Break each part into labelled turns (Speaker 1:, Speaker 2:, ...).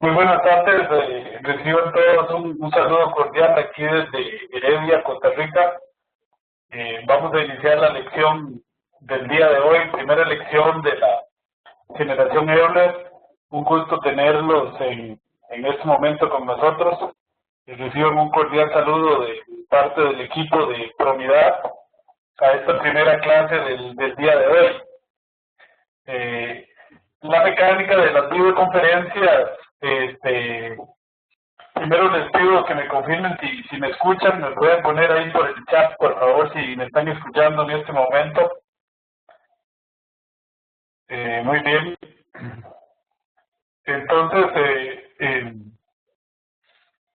Speaker 1: Muy buenas tardes, reciban todos un saludo cordial aquí desde Heredia, Costa Rica. Vamos a iniciar la lección del día de hoy, primera lección de la generación Euler. Un gusto tenerlos en este momento con nosotros. Reciban un cordial saludo de parte del equipo de Promidad a esta primera clase del día de hoy. La mecánica de las videoconferencias, primero les pido que me confirmen si me escuchan, me pueden poner ahí por el chat, por favor, si me están escuchando en este momento. Muy bien. Entonces,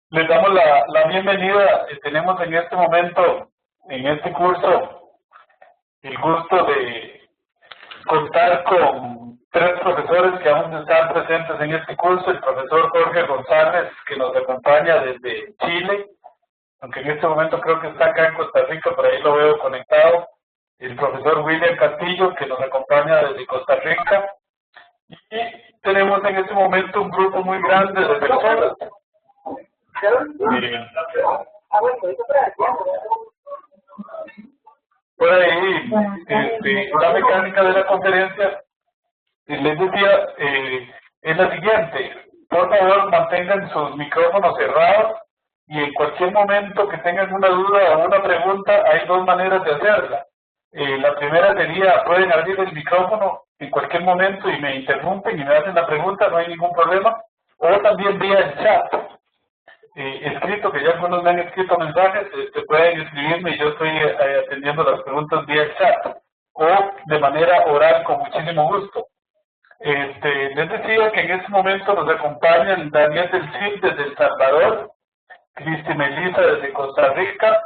Speaker 1: les damos la bienvenida. Tenemos en este momento, en este curso, el gusto de contar con tres profesores que vamos a estar presentes en este curso. El profesor Jorge González, que nos acompaña desde Chile, aunque en este momento creo que está acá en Costa Rica, por ahí lo veo conectado. El profesor William Castillo, que nos acompaña desde Costa Rica. Y tenemos en este momento un grupo muy grande de personas. Por ahí, la mecánica de la conferencia, les decía, es la siguiente. Por favor, mantengan sus micrófonos cerrados y en cualquier momento que tengan una duda o una pregunta, hay dos maneras de hacerla. La primera sería, pueden abrir el micrófono en cualquier momento y me interrumpen y me hacen la pregunta, no hay ningún problema. O también vía el chat. Escrito, que ya algunos me han escrito mensajes, pueden escribirme y yo estoy atendiendo las preguntas vía el chat. O de manera oral, con muchísimo gusto. Les decía que en este momento nos acompañan Daniel del Cid desde El Salvador, Cristi Melissa desde Costa Rica,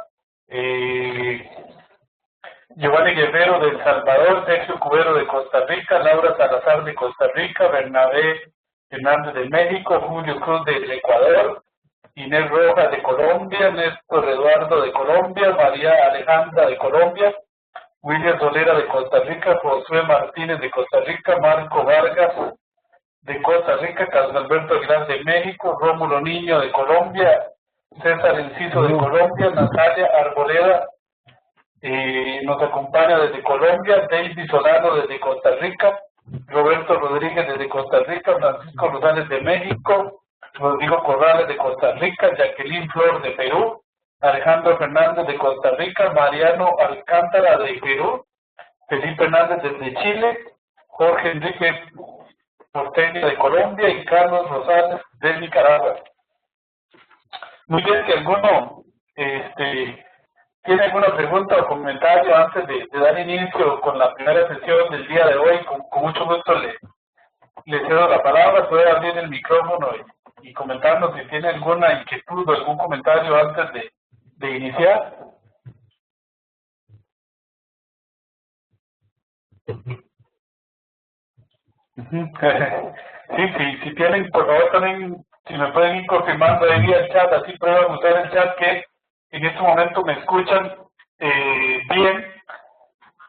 Speaker 1: Giovanni Guerrero de El Salvador, Sergio Cubero de Costa Rica, Laura Salazar de Costa Rica, Bernabé Hernández de México, Julio Cruz del Ecuador, Inés Rojas de Colombia, Néstor Eduardo de Colombia, María Alejandra de Colombia, William Solera de Costa Rica, Josué Martínez de Costa Rica, Marco Vargas de Costa Rica, Carlos Alberto Aguilar de México, Rómulo Niño de Colombia, César Enciso de Colombia, Natalia Arboleda nos acompaña desde Colombia, David Solano desde Costa Rica, Roberto Rodríguez desde Costa Rica, Francisco Rosales de México, Rodrigo Corrales de Costa Rica, Jacqueline Flor de Perú, Alejandro Fernández de Costa Rica, Mariano Alcántara de Perú, Felipe Hernández desde Chile, Jorge Enrique Porteño de Colombia y Carlos Rosales de Nicaragua. Muy bien, que alguno tiene alguna pregunta o comentario antes de dar inicio con la primera sesión del día de hoy. Con mucho gusto le cedo la palabra, puede abrir el micrófono y comentarnos si tiene alguna inquietud o algún comentario antes de iniciar. Sí, si tienen, por favor también, si me pueden ir confirmando ahí vía el chat, así prueban usar el chat que en este momento me escuchan bien.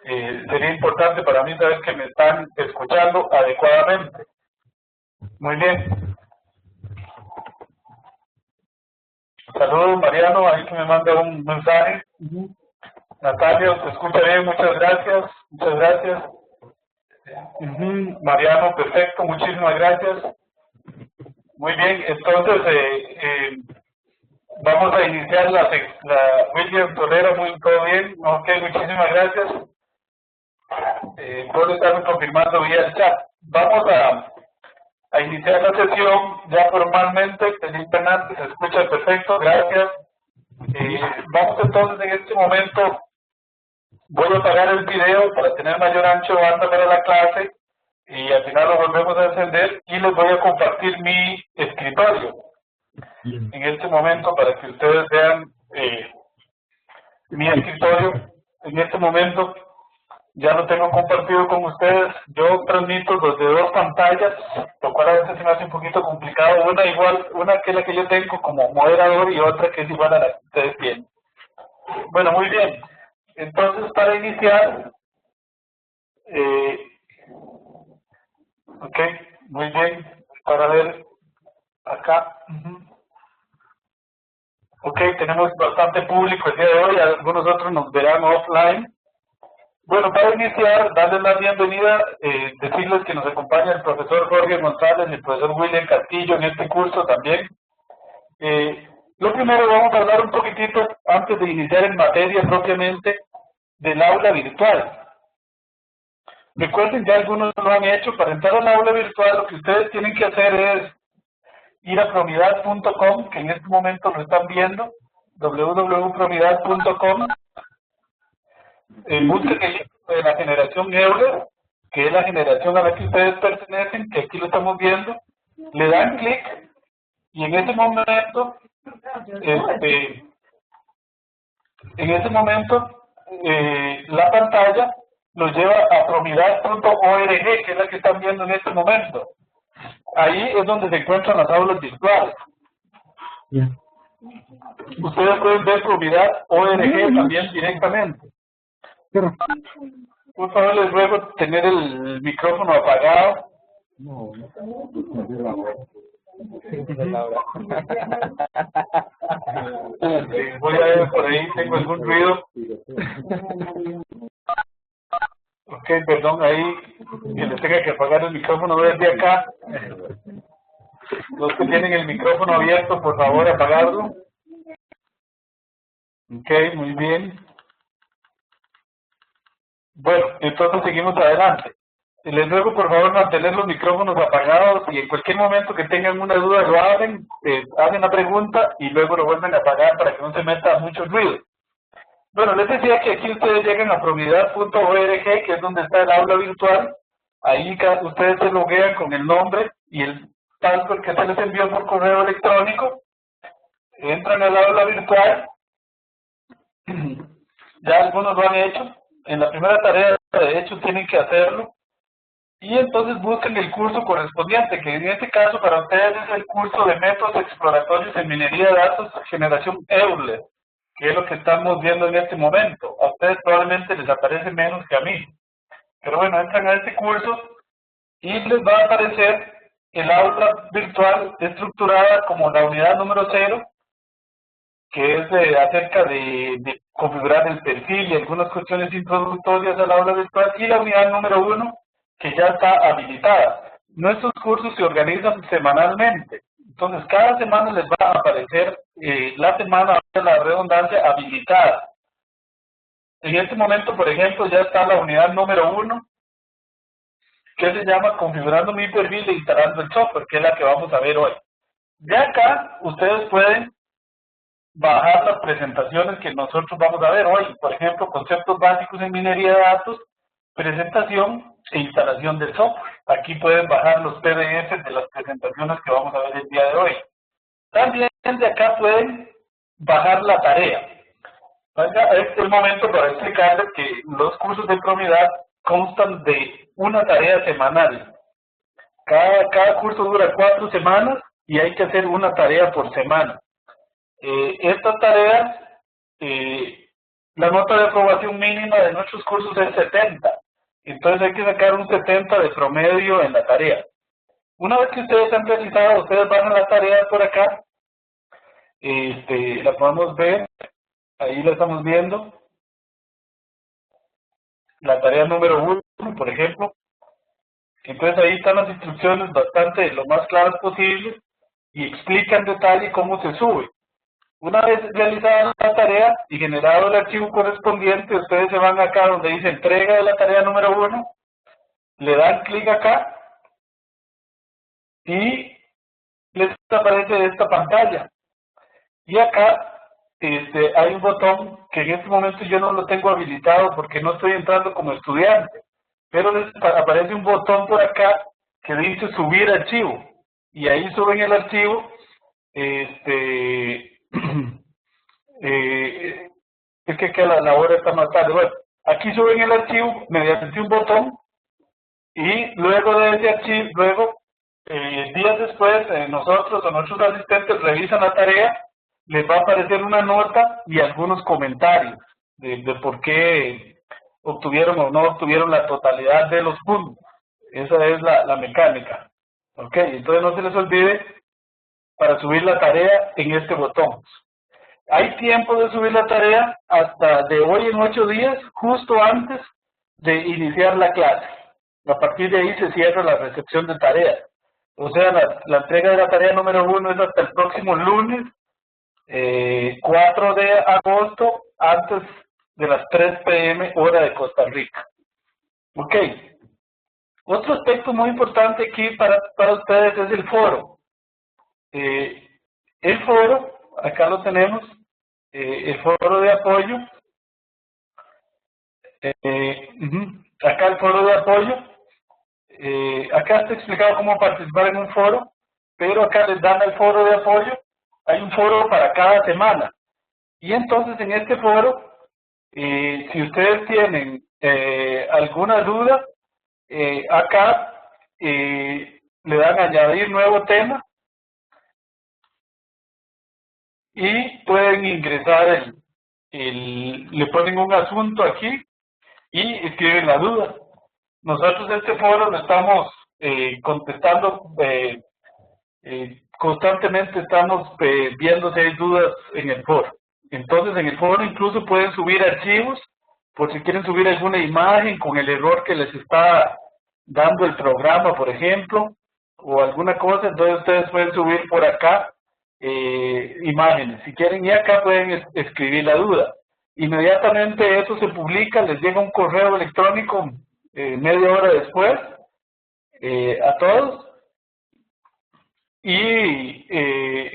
Speaker 1: Sería importante para mí saber que me están escuchando adecuadamente. Muy bien. Saludos, Mariano, ahí que me manda un mensaje. Natalia, te escucha bien, muchas gracias. Muchas gracias. Mariano, perfecto, muchísimas gracias. Muy bien, entonces vamos a iniciar la William Tolera, todo bien. Ok, muchísimas gracias. Puedo estarme confirmando vía el chat. Vamos a iniciar la sesión ya formalmente. Felipe Hernández, se escucha perfecto, gracias. Vamos entonces en este momento, voy a apagar el video para tener mayor ancho de banda para la clase y al final lo volvemos a encender y les voy a compartir mi escritorio en este momento para que ustedes vean mi escritorio. En este momento ya lo tengo compartido con ustedes. Yo transmito desde dos pantallas, lo cual a veces se me hace un poquito complicado. Una que es la que yo tengo como moderador y otra que es igual a la que ustedes tienen. Bueno, muy bien. Entonces, para iniciar, ok, muy bien, para ver Acá. Ok, tenemos bastante público el día de hoy, algunos otros nos verán offline. Bueno, para iniciar, darles la bienvenida, decirles que nos acompaña el profesor Jorge González y el profesor William Castillo en este curso también. Lo primero, vamos a hablar un poquitito, antes de iniciar en materia propiamente, del aula virtual. Recuerden, ya algunos lo han hecho, para entrar al aula virtual lo que ustedes tienen que hacer es ir a promidad.com, que en este momento lo están viendo, www.promidad.com, busquen el libro de la generación Euler, que es la generación a la que ustedes pertenecen, que aquí lo estamos viendo, le dan clic y en ese momento, la pantalla los lleva a promidad.org, que es la que están viendo en este momento. Ahí es donde se encuentran las aulas virtuales. Yeah. Ustedes pueden ver promidad.org también directamente. Por favor, les ruego tener el micrófono apagado. No, voy a ver por ahí, tengo algún ruido. Ok, perdón, ahí que les tenga que apagar el micrófono desde acá. Los que tienen el micrófono abierto, por favor, apagarlo. Ok, muy bien. Bueno, entonces seguimos adelante. Les ruego por favor mantener los micrófonos apagados y en cualquier momento que tengan una duda lo abren, hacen la pregunta y luego lo vuelven a apagar para que no se meta mucho ruido. Bueno, les decía que aquí ustedes llegan a promidad.org, que es donde está el aula virtual. Ahí ustedes se loguean con el nombre y el password que se les envió por correo electrónico. Entran al aula virtual. Ya algunos lo han hecho. En la primera tarea, de hecho, tienen que hacerlo. Y entonces busquen el curso correspondiente, que en este caso para ustedes es el curso de métodos exploratorios en minería de datos generación Euler, que es lo que estamos viendo en este momento. A ustedes probablemente les aparece menos que a mí. Pero bueno, entran a este curso y les va a aparecer el aula virtual estructurada como la unidad número 0, que es acerca de configurar el perfil y algunas cuestiones introductorias al aula virtual, y la unidad número 1, que ya está habilitada. Nuestros cursos se organizan semanalmente, entonces cada semana les va a aparecer la semana de la redundancia habilitada. En este momento, por ejemplo, ya está la unidad número 1, que se llama configurando mi perfil e instalando el software, que es la que vamos a ver hoy. De acá, ustedes pueden bajar las presentaciones que nosotros vamos a ver hoy, por ejemplo, conceptos básicos en minería de datos, presentación e instalación del software. Aquí pueden bajar los PDF de las presentaciones que vamos a ver el día de hoy. También de acá pueden bajar la tarea. Este es el momento para explicarles que los cursos de Promidad constan de una tarea semanal. Cada curso dura 4 semanas y hay que hacer una tarea por semana. Estas tareas, la nota de aprobación mínima de nuestros cursos es 70. Entonces hay que sacar un 70 de promedio en la tarea. Una vez que ustedes han realizado, ustedes van a la tarea por acá. La podemos ver. Ahí la estamos viendo. La tarea número 1, por ejemplo. Entonces ahí están las instrucciones bastante lo más claras posible y explican en detalle cómo se sube. Una vez realizada la tarea y generado el archivo correspondiente, ustedes se van acá donde dice entrega de la tarea número 1, le dan clic acá y les aparece esta pantalla. Y acá hay un botón que en este momento yo no lo tengo habilitado porque no estoy entrando como estudiante, pero les aparece un botón por acá que dice subir archivo y ahí suben el archivo. Es que la hora está más tarde. Bueno, aquí suben el archivo mediante un botón y luego de ese archivo, días después, nosotros o nuestros asistentes revisan la tarea, les va a aparecer una nota y algunos comentarios de por qué obtuvieron o no obtuvieron la totalidad de los puntos. Esa es la mecánica. Ok, entonces no se les olvide para subir la tarea en este botón. Hay tiempo de subir la tarea hasta de hoy en 8 días, justo antes de iniciar la clase. A partir de ahí se cierra la recepción de tareas. O sea, la entrega de la tarea número 1 es hasta el próximo lunes, 4 de agosto, antes de las 3 p.m. hora de Costa Rica. Ok. Otro aspecto muy importante aquí para ustedes es el foro. El foro, acá lo tenemos, el foro de apoyo. Acá el foro de apoyo. Acá está explicado cómo participar en un foro, pero acá les dan el foro de apoyo. Hay un foro para cada semana. Y entonces en este foro, si ustedes tienen alguna duda, acá le dan añadir nuevo tema y pueden ingresar le ponen un asunto aquí y escriben la duda. Nosotros este foro lo estamos contestando constantemente, estamos viendo si hay dudas en el foro. Entonces en el foro incluso pueden subir archivos por si quieren subir alguna imagen con el error que les está dando el programa, por ejemplo, o alguna cosa. Entonces ustedes pueden subir por acá imágenes. Si quieren, y acá pueden escribir la duda. Inmediatamente eso se publica, les llega un correo electrónico media hora después a todos, y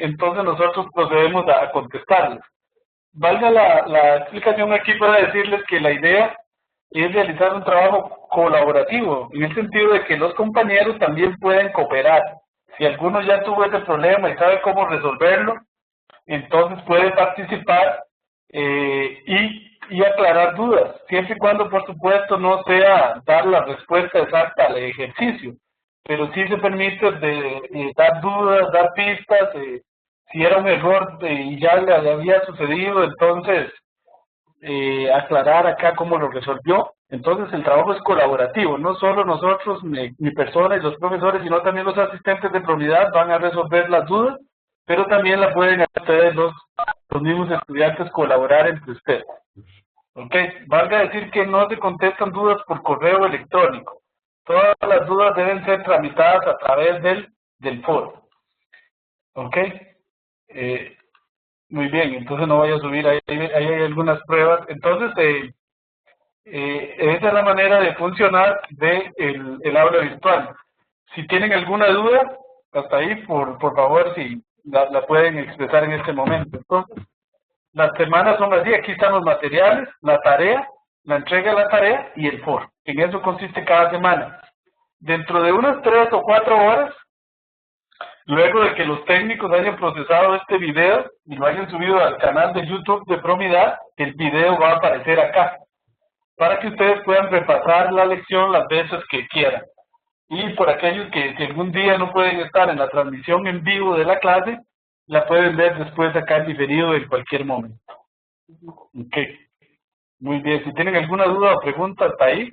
Speaker 1: entonces nosotros procedemos a contestarles. Valga la explicación aquí para decirles que la idea es realizar un trabajo colaborativo, en el sentido de que los compañeros también pueden cooperar. Si alguno ya tuvo ese problema y sabe cómo resolverlo, entonces puede participar y aclarar dudas, siempre y cuando, por supuesto, no sea dar la respuesta exacta al ejercicio, pero sí se permite dar dudas, dar pistas, si era un error y ya le había sucedido, entonces aclarar acá cómo lo resolvió. Entonces el trabajo es colaborativo, no solo nosotros, mi persona y los profesores, sino también los asistentes de probidad van a resolver las dudas, pero también la pueden ustedes, los mismos estudiantes, colaborar entre ustedes. Ok, valga decir que no se contestan dudas por correo electrónico. Todas las dudas deben ser tramitadas a través del foro. Ok, muy bien, entonces no voy a subir, ahí hay algunas pruebas. Entonces, esa es la manera de funcionar el aula virtual. Si tienen alguna duda, hasta ahí, por favor, si la pueden expresar en este momento. Entonces, las semanas son así, aquí están los materiales, la tarea, la entrega de la tarea y el foro. En eso consiste cada semana. Dentro de unas 3 o 4 horas, luego de que los técnicos hayan procesado este video y lo hayan subido al canal de YouTube de Promidad, el video va a aparecer acá, para que ustedes puedan repasar la lección las veces que quieran. Y por aquellos que si algún día no pueden estar en la transmisión en vivo de la clase, la pueden ver después acá en diferido en cualquier momento. Ok, muy bien. Si tienen alguna duda o pregunta hasta ahí.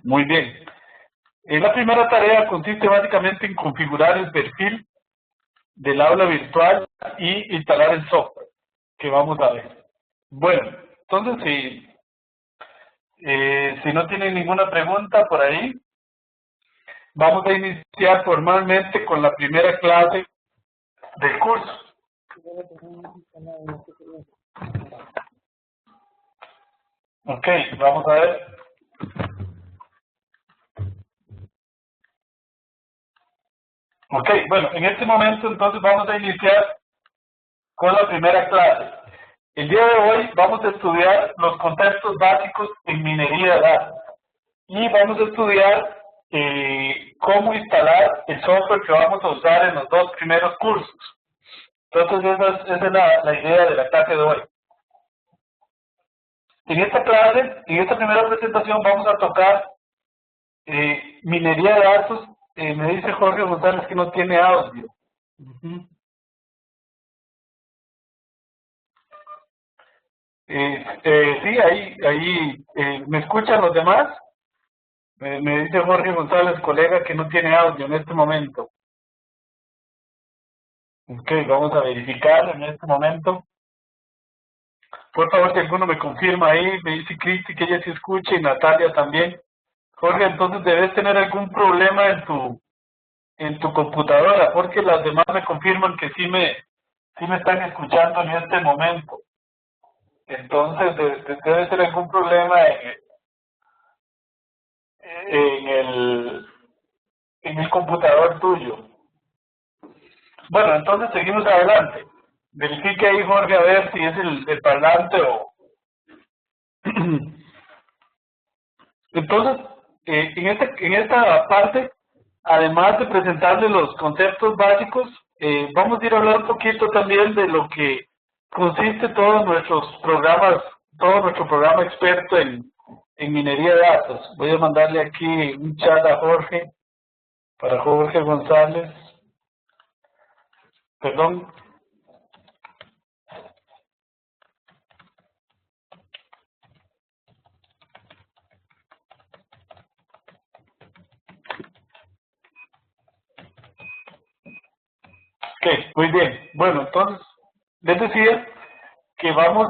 Speaker 1: Muy bien. La primera tarea consiste básicamente en configurar el perfil del aula virtual y instalar el software, que vamos a ver. Bueno, entonces si no tienen ninguna pregunta por ahí, vamos a iniciar formalmente con la primera clase del curso. Ok, vamos a ver. Ok, bueno, en este momento entonces vamos a iniciar con la primera clase. El día de hoy vamos a estudiar los conceptos básicos en minería de datos y vamos a estudiar cómo instalar el software que vamos a usar en los 2 primeros cursos. Entonces esa es la idea de la clase de hoy. En esta clase, en esta primera presentación vamos a tocar minería de datos. Me dice Jorge González que no tiene audio. Sí, ahí ¿me escuchan los demás? Me dice Jorge González, colega, que no tiene audio en este momento. Ok, vamos a verificar en este momento. Por favor, si alguno me confirma ahí, me dice Cristi que ella sí escucha y Natalia también. Jorge, entonces debes tener algún problema en tu computadora, porque las demás me confirman que sí me están escuchando en este momento. Entonces debe ser algún problema en en el computador tuyo. Bueno, entonces seguimos adelante. Verifique ahí, Jorge, a ver si es el parlante o... Entonces, en esta parte, además de presentarles los conceptos básicos, vamos a ir a hablar un poquito también de lo que consiste todos nuestros programas, todo nuestro programa experto en minería de datos. Voy a mandarle aquí un chat a Jorge, para Jorge González. Perdón. Ok, muy bien. Bueno, entonces, les decía que vamos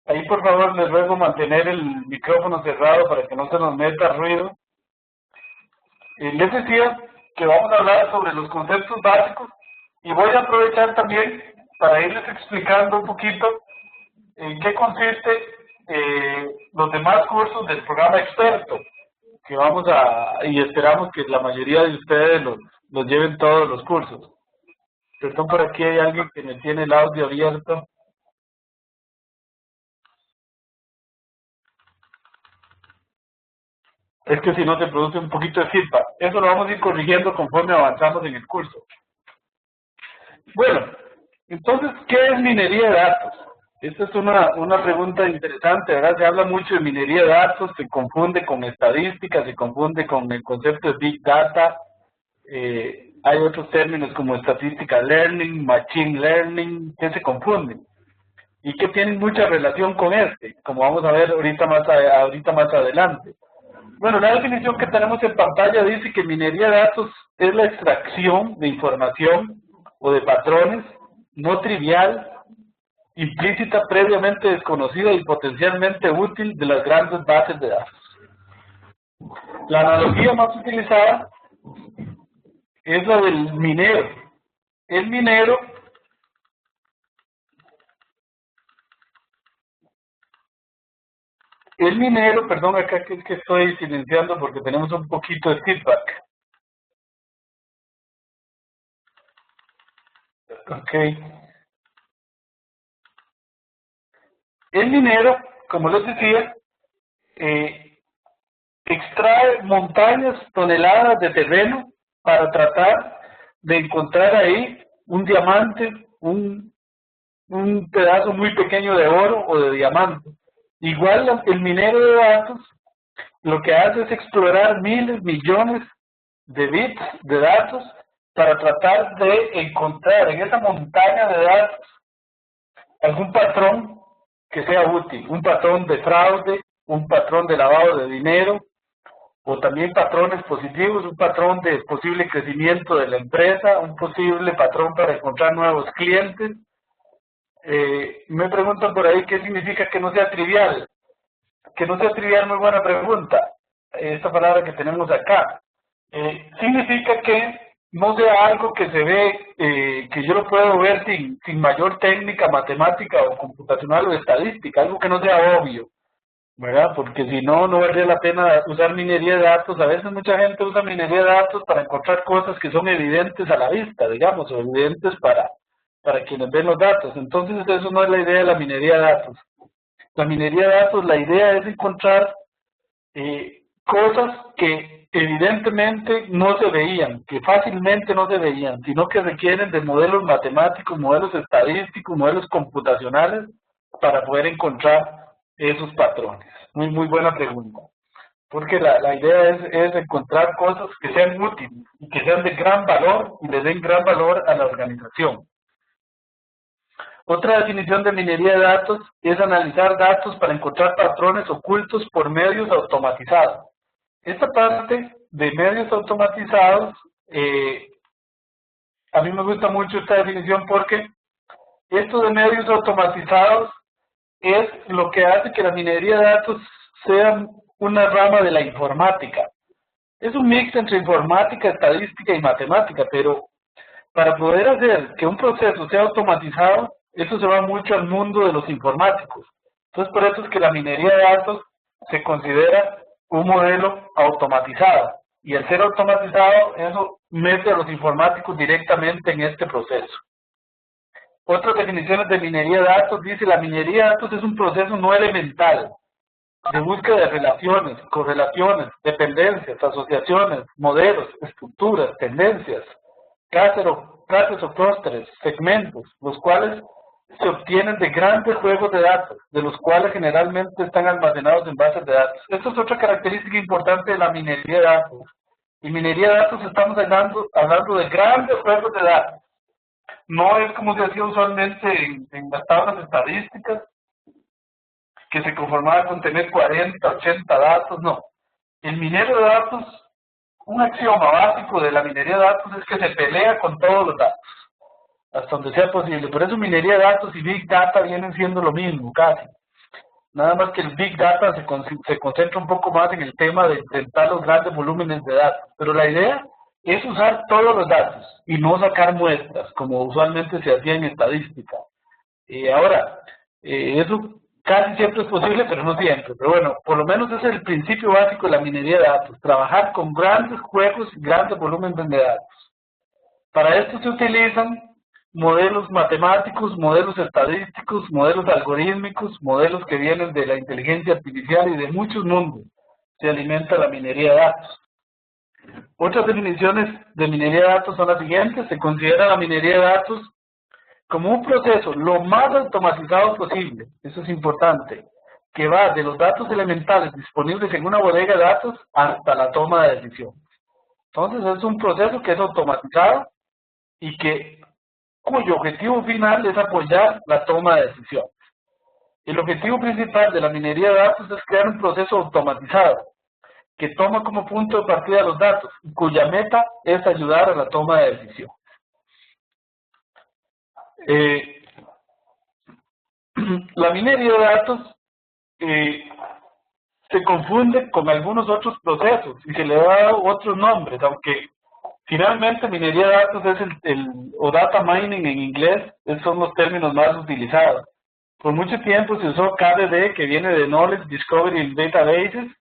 Speaker 1: ahí por favor les ruego mantener el micrófono cerrado para que no se nos meta ruido. Les decía que vamos a hablar sobre los conceptos básicos y voy a aprovechar también para irles explicando un poquito en qué consiste los demás cursos del programa experto, que vamos y esperamos que la mayoría de ustedes los lleven todos los cursos. Perdón, por aquí hay alguien que me tiene el audio abierto. Es que si no se produce un poquito de feedback. Eso lo vamos a ir corrigiendo conforme avanzamos en el curso. Bueno, entonces, ¿qué es minería de datos? Esta es una pregunta interesante, ¿verdad? Se habla mucho de minería de datos, se confunde con estadística, se confunde con el concepto de Big Data. Hay otros términos como Statistical Learning, Machine Learning, que se confunden y que tienen mucha relación con como vamos a ver ahorita más adelante. Bueno, la definición que tenemos en pantalla dice que minería de datos es la extracción de información o de patrones no trivial, implícita, previamente desconocida y potencialmente útil de las grandes bases de datos. La analogía más utilizada es la del minero. El minero, perdón, acá que estoy silenciando porque tenemos un poquito de feedback. Ok. El minero, como les decía, extrae montañas, toneladas de terreno para tratar de encontrar ahí un diamante, un pedazo muy pequeño de oro o de diamante. Igual el minero de datos lo que hace es explorar miles, millones de bits de datos para tratar de encontrar en esa montaña de datos algún patrón que sea útil, un patrón de fraude, un patrón de lavado de dinero, o también patrones positivos, un patrón de posible crecimiento de la empresa, un posible patrón para encontrar nuevos clientes. Me preguntan por ahí qué significa que no sea trivial. Que no sea trivial, muy buena pregunta. Esta palabra que tenemos acá. Significa que no sea algo que se ve, que yo lo puedo ver sin mayor técnica matemática o computacional o estadística, algo que no sea obvio, ¿verdad? Porque si no, no valdría la pena usar minería de datos. A veces mucha gente usa minería de datos para encontrar cosas que son evidentes a la vista, digamos, o evidentes para quienes ven los datos. Entonces, eso no es la idea de la minería de datos. La minería de datos, la idea es encontrar cosas que evidentemente no se veían, que fácilmente no se veían, sino que requieren de modelos matemáticos, modelos estadísticos, modelos computacionales para poder encontrar esos patrones. Muy buena pregunta. Porque la idea es encontrar cosas que sean útiles y que sean de gran valor y le den gran valor a la organización. Otra definición de minería de datos es analizar datos para encontrar patrones ocultos por medios automatizados. Esta parte de medios automatizados, a mí me gusta mucho esta definición porque esto de medios automatizados es lo que hace que la minería de datos sea una rama de la informática. Es un mix entre informática, estadística y matemática, pero para poder hacer que un proceso sea automatizado, eso se va mucho al mundo de los informáticos. Entonces, por eso es que la minería de datos se considera un modelo automatizado. Y al ser automatizado, eso mete a los informáticos directamente en este proceso. Otras definiciones de minería de datos dice: la minería de datos es un proceso no elemental de búsqueda de relaciones, correlaciones, dependencias, asociaciones, modelos, estructuras, tendencias, clases o clústeres, segmentos, los cuales se obtienen de grandes juegos de datos, de los cuales generalmente están almacenados en bases de datos. Esto es otra característica importante de la minería de datos. En minería de datos estamos hablando de grandes juegos de datos. No es como se hacía usualmente en las tablas estadísticas, que se conformaba con tener 40, 80 datos, no. El minero de datos, un axioma básico de la minería de datos es que se pelea con todos los datos, hasta donde sea posible. Por eso minería de datos y Big Data vienen siendo lo mismo, casi. Nada más que el Big Data se concentra un poco más en el tema de enfrentar los grandes volúmenes de datos. Pero la idea es usar todos los datos y no sacar muestras, como usualmente se hacía en estadística. Ahora, eso casi siempre es posible, pero no siempre. Pero bueno, por lo menos ese es el principio básico de la minería de datos: trabajar con grandes juegos y grandes volúmenes de datos. Para esto se utilizan modelos matemáticos, modelos estadísticos, modelos algorítmicos, modelos que vienen de la inteligencia artificial y de muchos mundos. Se alimenta la minería de datos. Otras definiciones de minería de datos son las siguientes: se considera la minería de datos como un proceso lo más automatizado posible, eso es importante, que va de los datos elementales disponibles en una bodega de datos hasta la toma de decisión. Entonces es un proceso que es automatizado y cuyo objetivo final es apoyar la toma de decisión. El objetivo principal de la minería de datos es crear un proceso automatizado que toma como punto de partida los datos y cuya meta es ayudar a la toma de decisión. La minería de datos se confunde con algunos otros procesos y se le da otros nombres, aunque finalmente minería de datos es o data mining en inglés, esos son los términos más utilizados. Por mucho tiempo se usó KDD, que viene de Knowledge Discovery Databases.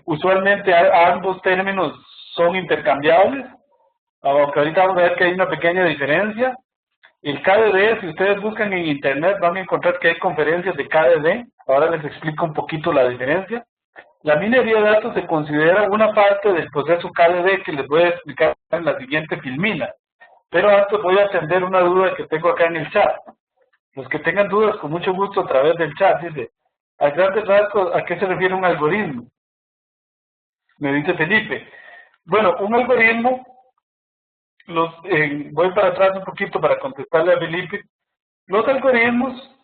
Speaker 1: Usualmente ambos términos son intercambiables, aunque ahorita vamos a ver que hay una pequeña diferencia. El KDD, si ustedes buscan en internet, van a encontrar que hay conferencias de KDD. Ahora les explico un poquito la diferencia. La minería de datos se considera una parte del proceso KDD que les voy a explicar en la siguiente filmina. Pero antes voy a atender una duda que tengo acá en el chat. Los que tengan dudas, con mucho gusto a través del chat. Dice: a grandes rasgos, ¿a qué se refiere un algoritmo? Me dice Felipe. Bueno, un algoritmo, voy para atrás un poquito para contestarle a Felipe. Los algoritmos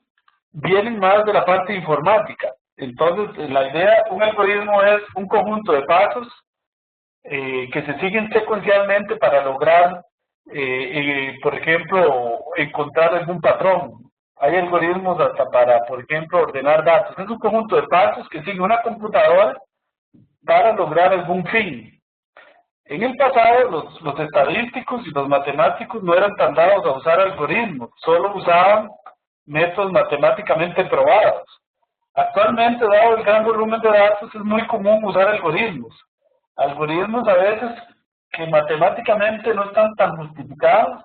Speaker 1: vienen más de la parte informática. Entonces, la idea, un algoritmo es un conjunto de pasos que se siguen secuencialmente para lograr, por ejemplo, encontrar algún patrón. Hay algoritmos hasta para, por ejemplo, ordenar datos. Es un conjunto de pasos que sigue una computadora para lograr algún fin. En el pasado, los estadísticos y los matemáticos no eran tan dados a usar algoritmos, solo usaban métodos matemáticamente probados. Actualmente, dado el gran volumen de datos, es muy común usar algoritmos. Algoritmos a veces que matemáticamente no están tan justificados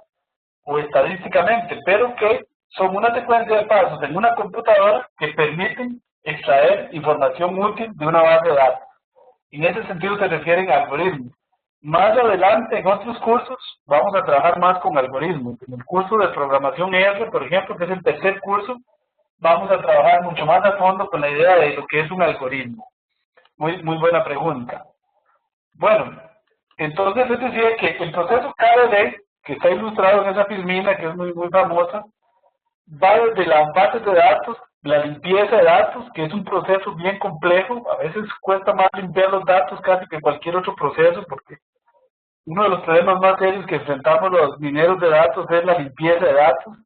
Speaker 1: o estadísticamente, pero que son una secuencia de pasos en una computadora que permiten extraer información útil de una base de datos. En ese sentido se refieren a algoritmos. Más adelante, en otros cursos, vamos a trabajar más con algoritmos. En el curso de programación R, por ejemplo, que es el tercer curso, vamos a trabajar mucho más a fondo con la idea de lo que es un algoritmo. Muy buena pregunta. Bueno, entonces les decía que el proceso KDD, que está ilustrado en esa filmina, que es muy famosa, va desde las bases de datos la limpieza de datos, que es un proceso bien complejo. A veces cuesta más limpiar los datos casi que cualquier otro proceso, porque uno de los problemas más serios que enfrentamos los mineros de datos es la limpieza de datos.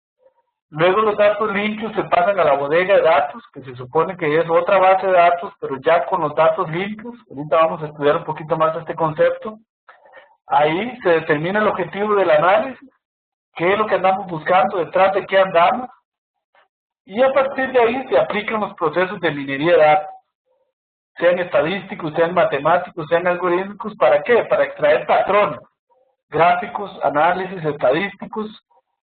Speaker 1: Luego los datos limpios se pasan a la bodega de datos, que se supone que es otra base de datos, pero ya con los datos limpios. Ahorita vamos a estudiar un poquito más este concepto. Ahí se determina el objetivo del análisis, qué es lo que andamos buscando, detrás de qué andamos, y a partir de ahí se aplican los procesos de minería de datos, sean estadísticos, sean matemáticos, sean algorítmicos. ¿Para qué? Para extraer patrones, gráficos, análisis estadísticos,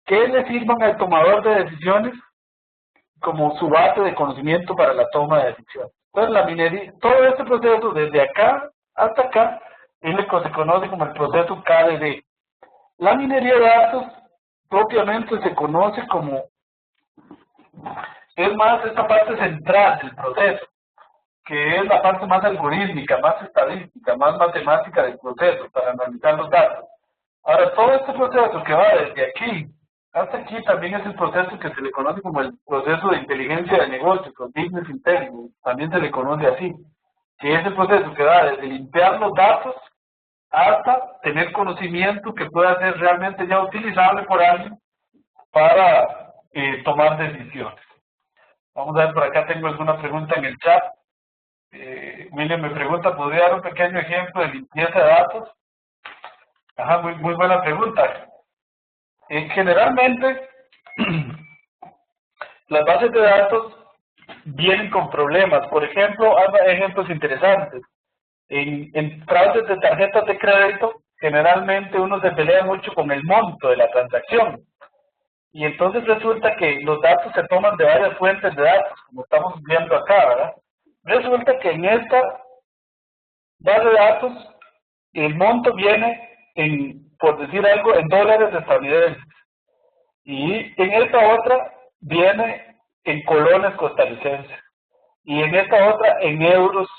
Speaker 1: que le sirvan al tomador de decisiones como su base de conocimiento para la toma de decisiones. Entonces la minería, todo este proceso desde acá hasta acá, es lo que se conoce como el proceso KDD. La minería de datos propiamente se conoce como, es más esta parte central del proceso, que es la parte más algorítmica, más estadística, más matemática del proceso para analizar los datos. Ahora, todo este proceso que va desde aquí hasta aquí también es el proceso que se le conoce como el proceso de inteligencia de negocios, o business intelligence, también se le conoce así, que es el proceso que va desde limpiar los datos hasta tener conocimiento que pueda ser realmente ya utilizable por alguien para tomar decisiones. Vamos a ver, por acá tengo alguna pregunta en el chat. William me pregunta, ¿podría dar un pequeño ejemplo de limpieza de datos? Ajá, muy buena pregunta. Generalmente, las bases de datos vienen con problemas. Por ejemplo, hay ejemplos interesantes. En fraudes de tarjetas de crédito, generalmente uno se pelea mucho con el monto de la transacción. Y entonces resulta que los datos se toman de varias fuentes de datos, como estamos viendo acá, ¿verdad? Resulta que en esta base de datos, el monto viene por decir algo, en dólares estadounidenses. Y en esta otra viene en colones costarricenses. Y en esta otra en euros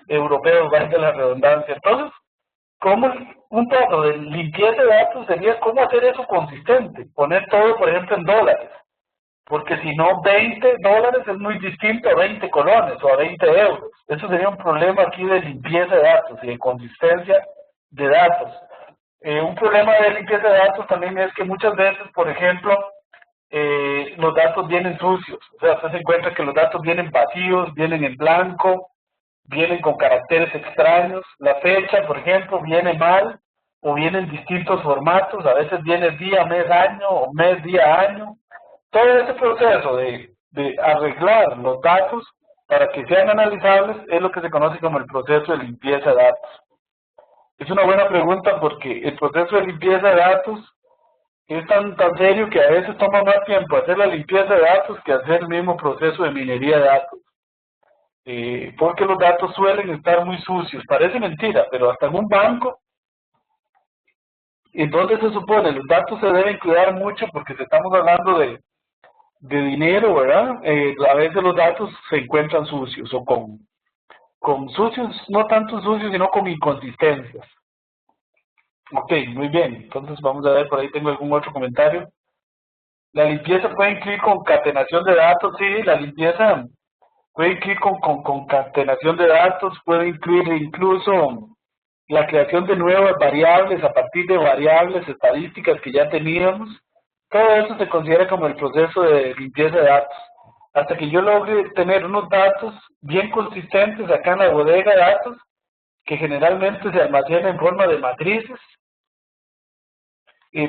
Speaker 1: europeos, valga la redundancia. Entonces, ¿cómo un paso de limpieza de datos sería cómo hacer eso consistente? Poner todo, por ejemplo, en dólares. Porque si no, 20 dólares es muy distinto a 20 colones o a 20 euros. Eso sería un problema aquí de limpieza de datos y de consistencia de datos. Un problema de limpieza de datos también es que muchas veces, por ejemplo, los datos vienen sucios. O sea, usted se encuentra que los datos vienen vacíos, vienen en blanco, vienen con caracteres extraños. La fecha, por ejemplo, viene mal o viene en distintos formatos. A veces viene día, mes, año o mes, día, año. Todo ese proceso de arreglar los datos para que sean analizables es lo que se conoce como el proceso de limpieza de datos. Es una buena pregunta porque el proceso de limpieza de datos es tan serio que a veces toma más tiempo hacer la limpieza de datos que hacer el mismo proceso de minería de datos. Porque los datos suelen estar muy sucios. Parece mentira, pero hasta en un banco, entonces se supone los datos se deben cuidar mucho porque estamos hablando de dinero, ¿verdad? A veces los datos se encuentran sucios o con sucios, no tanto sucios, sino con inconsistencias. Ok, muy bien. Entonces vamos a ver, por ahí tengo algún otro comentario. La limpieza puede incluir concatenación de datos, sí, la limpieza puede incluir concatenación de datos, puede incluir incluso la creación de nuevas variables a partir de variables estadísticas que ya teníamos. Todo eso se considera como el proceso de limpieza de datos. Hasta que yo logre tener unos datos bien consistentes acá en la bodega de datos, que generalmente se almacenan en forma de matrices,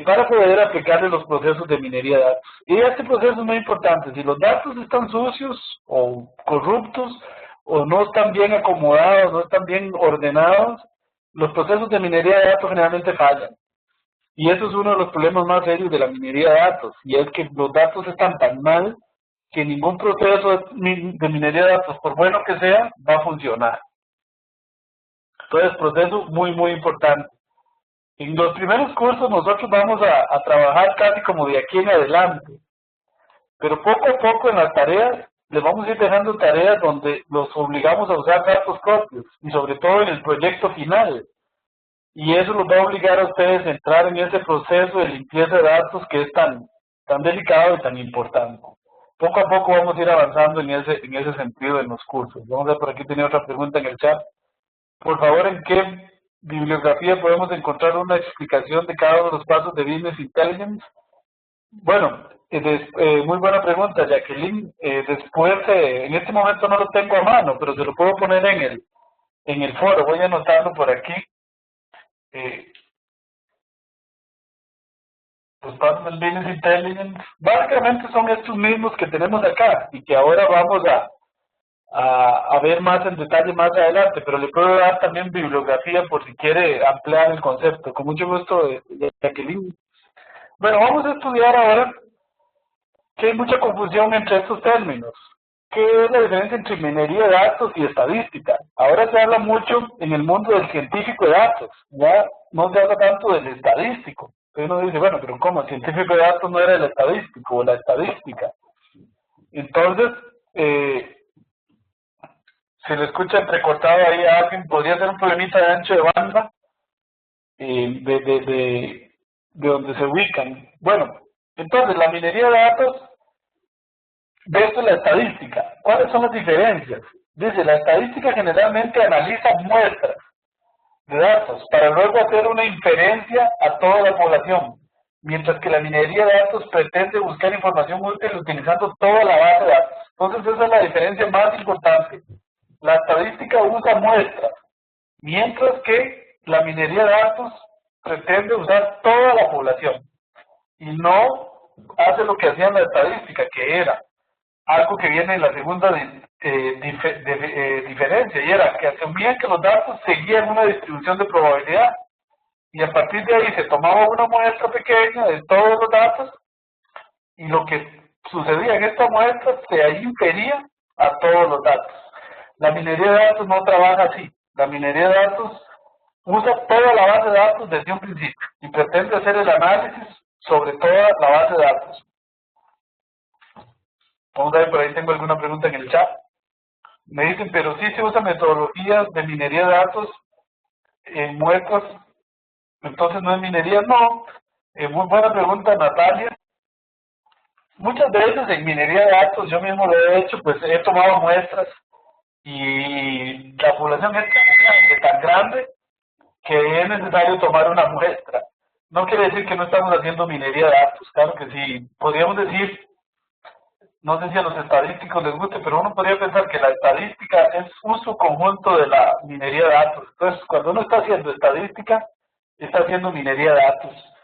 Speaker 1: para poder aplicarle los procesos de minería de datos. Y este proceso es muy importante. Si los datos están sucios o corruptos, o no están bien acomodados, no están bien ordenados, los procesos de minería de datos generalmente fallan. Y eso es uno de los problemas más serios de la minería de datos, y es que los datos están tan mal que ningún proceso de minería de datos, por bueno que sea, va a funcionar. Entonces, proceso muy importante. En los primeros cursos nosotros vamos a trabajar casi como de aquí en adelante, pero poco a poco en las tareas les vamos a ir dejando tareas donde los obligamos a usar datos propios, y sobre todo en el proyecto final. Y eso los va a obligar a ustedes a entrar en ese proceso de limpieza de datos que es tan delicado y tan importante. poco a poco vamos a ir avanzando en ese sentido en los cursos. Vamos a ver, por aquí tenía otra pregunta en el chat. Por favor, ¿en qué bibliografía podemos encontrar una explicación de cada uno de los pasos de Business Intelligence? Bueno, muy buena pregunta, Jacqueline. Después, en este momento no lo tengo a mano, pero se lo puedo poner en el foro. Voy a anotarlo por aquí. Los pasos del Business Intelligence, básicamente son estos mismos que tenemos acá y que ahora vamos a ver más en detalle más adelante, pero le puedo dar también bibliografía por si quiere ampliar el concepto. Con mucho gusto, Jacqueline. Bueno, vamos a estudiar ahora que hay mucha confusión entre estos términos. ¿Qué es la diferencia entre minería de datos y estadística? Ahora se habla mucho en el mundo del científico de datos, ya no se habla tanto del estadístico. Entonces uno dice, bueno, pero ¿cómo? El científico de datos no era el estadístico o la estadística. Entonces, se le escucha entrecortado ahí a alguien, podría ser un problemita de ancho de banda de donde se ubican. Bueno, entonces la minería de datos versus la estadística. ¿Cuáles son las diferencias? Dice, la estadística generalmente analiza muestras de datos para luego hacer una inferencia a toda la población, mientras que la minería de datos pretende buscar información útil utilizando toda la base de datos. Entonces esa es la diferencia más importante. La estadística usa muestras, mientras que la minería de datos pretende usar toda la población y no hace lo que hacía la estadística, que era algo que viene en la segunda diferencia, y era que asumían que los datos seguían una distribución de probabilidad, y a partir de ahí se tomaba una muestra pequeña de todos los datos, y lo que sucedía en esta muestra se infería a todos los datos. La minería de datos no trabaja así. La minería de datos usa toda la base de datos desde un principio, y pretende hacer el análisis sobre toda la base de datos. Vamos a ver, por ahí tengo alguna pregunta en el chat. Me dicen, pero sí se usa metodologías de minería de datos en muestras, entonces no es minería. No, muy buena pregunta, Natalia. Muchas veces en minería de datos, yo mismo lo he hecho, pues he tomado muestras y la población es tan grande que es necesario tomar una muestra. No quiere decir que no estamos haciendo minería de datos, claro que sí. Podríamos decir, no sé si a los estadísticos les guste, pero uno podría pensar que la estadística es un subconjunto de la minería de datos. Entonces, cuando uno está haciendo estadística, está haciendo minería de datos.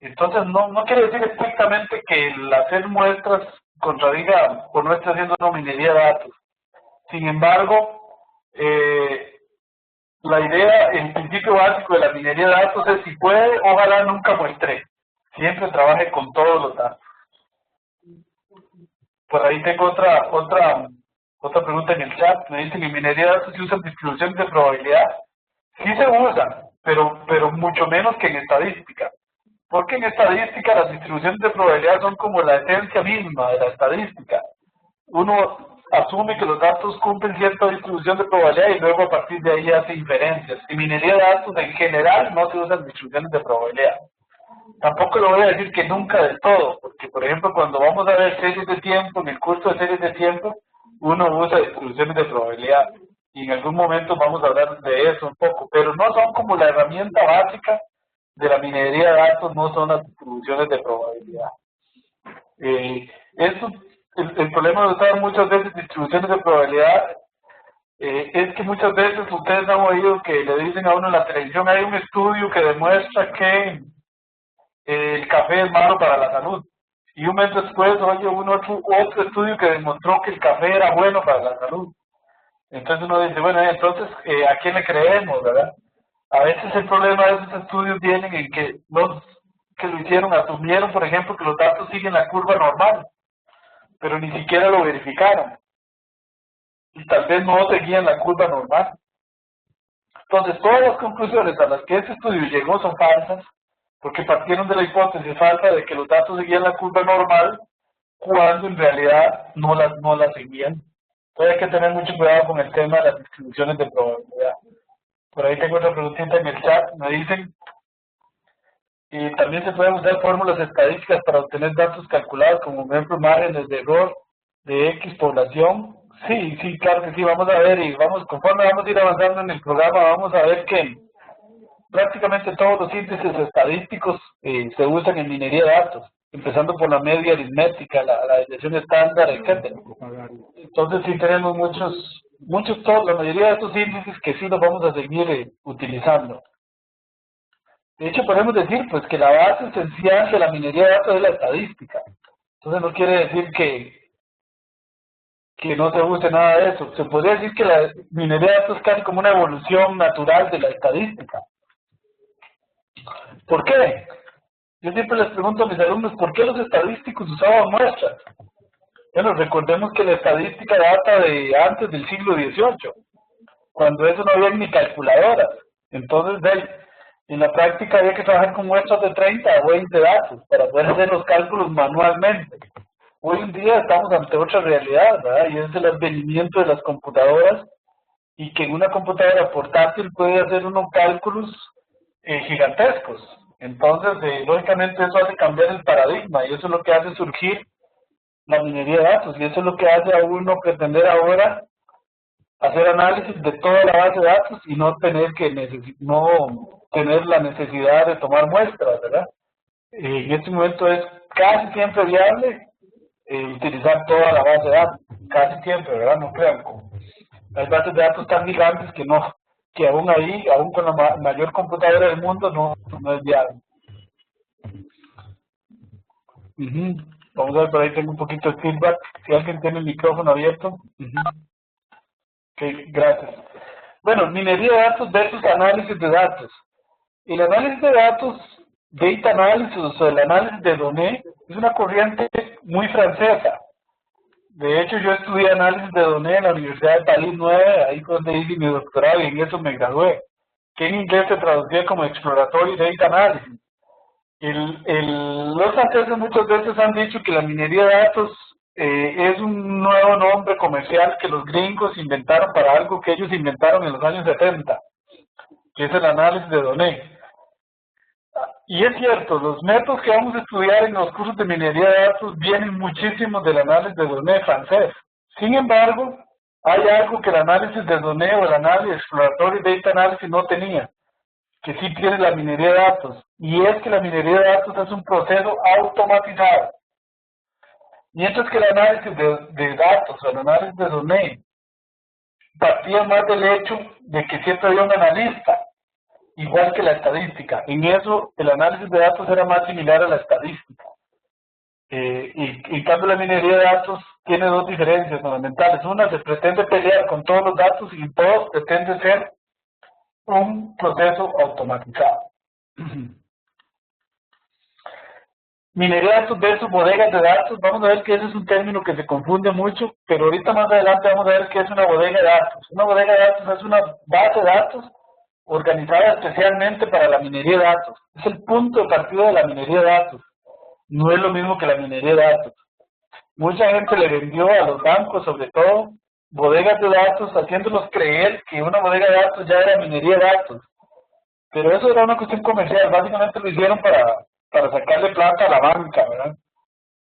Speaker 1: Entonces, no quiere decir estrictamente que el hacer muestras contradiga o no esté haciendo una minería de datos. Sin embargo, la idea, el principio básico de la minería de datos es, si puede, ojalá nunca muestre. Siempre trabaje con todos los datos. Por ahí tengo otra pregunta en el chat. Me dicen que en minería de datos se usan distribuciones de probabilidad. Sí se usan, pero mucho menos que en estadística. Porque en estadística las distribuciones de probabilidad son como la esencia misma de la estadística. Uno asume que los datos cumplen cierta distribución de probabilidad y luego a partir de ahí hace inferencias. En minería de datos en general no se usan distribuciones de probabilidad. Tampoco lo voy a decir que nunca del todo, porque por ejemplo cuando vamos a ver series de tiempo, en el curso de series de tiempo, uno usa distribuciones de probabilidad y en algún momento vamos a hablar de eso un poco, pero no son como la herramienta básica de la minería de datos, no son las distribuciones de probabilidad. El problema de usar muchas veces distribuciones de probabilidad es que muchas veces ustedes han oído que le dicen a uno en la televisión, hay un estudio que demuestra que el café es malo para la salud. Y un mes después oye uno otro estudio que demostró que el café era bueno para la salud. Entonces uno dice, bueno, entonces, ¿a quién le creemos, verdad? A veces el problema de esos estudios vienen en que los que lo hicieron asumieron, por ejemplo, que los datos siguen la curva normal, pero ni siquiera lo verificaron. Y tal vez no seguían la curva normal. Entonces, todas las conclusiones a las que ese estudio llegó son falsas, porque partieron de la hipótesis falsa de que los datos seguían la curva normal, cuando en realidad no la seguían. Entonces hay que tener mucho cuidado con el tema de las distribuciones de probabilidad. Por ahí tengo otra preguntita en el chat, me dicen, y también se pueden usar fórmulas estadísticas para obtener datos calculados, como por ejemplo márgenes de error de X población. Sí, sí, claro que sí, vamos a ver y conforme vamos a ir avanzando en el programa, vamos a ver que prácticamente todos los índices estadísticos se usan en minería de datos, empezando por la media aritmética, la desviación estándar, etcétera. Entonces sí tenemos la mayoría de estos índices que sí los vamos a seguir utilizando. De hecho, podemos decir pues que la base esencial de la minería de datos es la estadística. Entonces no quiere decir que no se use nada de eso. Se podría decir que la minería de datos es casi como una evolución natural de la estadística. ¿Por qué? Yo siempre les pregunto a mis alumnos, ¿por qué los estadísticos usaban muestras? Bueno, recordemos que la estadística data de antes del siglo XVIII, cuando eso no había ni calculadoras. Entonces, en la práctica había que trabajar con muestras de 30 o 20 datos para poder hacer los cálculos manualmente. Hoy en día estamos ante otra realidad, ¿verdad? Y es el advenimiento de las computadoras y que en una computadora portátil puede hacer unos cálculos gigantescos. Entonces, lógicamente eso hace cambiar el paradigma y eso es lo que hace surgir la minería de datos y eso es lo que hace a uno pretender ahora hacer análisis de toda la base de datos y no tener la necesidad de tomar muestras, ¿verdad? En este momento es casi siempre viable utilizar toda la base de datos, casi siempre, ¿verdad? No crean, hay bases de datos tan gigantes que aún ahí, aún con la mayor computadora del mundo, no es viable. Vamos a ver, por ahí tengo un poquito de feedback, si alguien tiene el micrófono abierto. Ok, gracias. Bueno, minería de datos versus análisis de datos. El análisis de datos, data analysis, o sea, el análisis de données, es una corriente muy francesa. De hecho, yo estudié análisis de données en la Universidad de París 9, ahí fue donde hice mi doctorado y en eso me gradué, que en inglés se traducía como Exploratory Data Analysis. Los franceses muchas veces han dicho que la minería de datos es un nuevo nombre comercial que los gringos inventaron para algo que ellos inventaron en los años 70, que es el análisis de données. Y es cierto, los métodos que vamos a estudiar en los cursos de minería de datos vienen muchísimo del análisis de données francés. Sin embargo, hay algo que el análisis de données o el análisis exploratory data analysis no tenía, que sí tiene la minería de datos, y es que la minería de datos es un proceso automatizado. Mientras que el análisis de datos o el análisis de données partía más del hecho de que siempre había un analista, igual que la estadística. En eso, el análisis de datos era más similar a la estadística. Y en cambio, la minería de datos tiene dos diferencias fundamentales. Una, se pretende pelear con todos los datos y dos, pretende ser un proceso automatizado. Minería de datos versus bodegas de datos. Vamos a ver que ese es un término que se confunde mucho, pero ahorita más adelante vamos a ver qué es una bodega de datos. Una bodega de datos es una base de datos organizada especialmente para la minería de datos. Es el punto de partida de la minería de datos. No es lo mismo que la minería de datos. Mucha gente le vendió a los bancos, sobre todo, bodegas de datos, haciéndolos creer que una bodega de datos ya era minería de datos. Pero eso era una cuestión comercial, básicamente lo hicieron para sacarle plata a la banca, ¿verdad?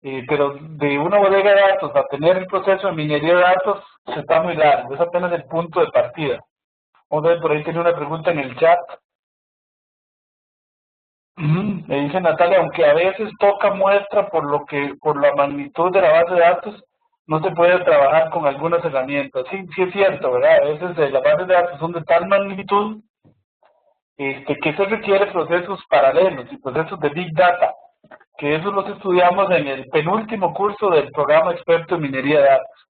Speaker 1: Pero de una bodega de datos a tener el proceso de minería de datos se está muy largo, es apenas el punto de partida. Vamos a ver, por ahí tiene una pregunta en el chat. Me dice Natalia, aunque a veces toca muestra por la magnitud de la base de datos, no se puede trabajar con algunas herramientas. Sí, sí es cierto, ¿verdad? A veces las bases de datos son de tal magnitud que se requiere procesos paralelos y procesos de Big Data, que eso los estudiamos en el penúltimo curso del programa experto en minería de datos.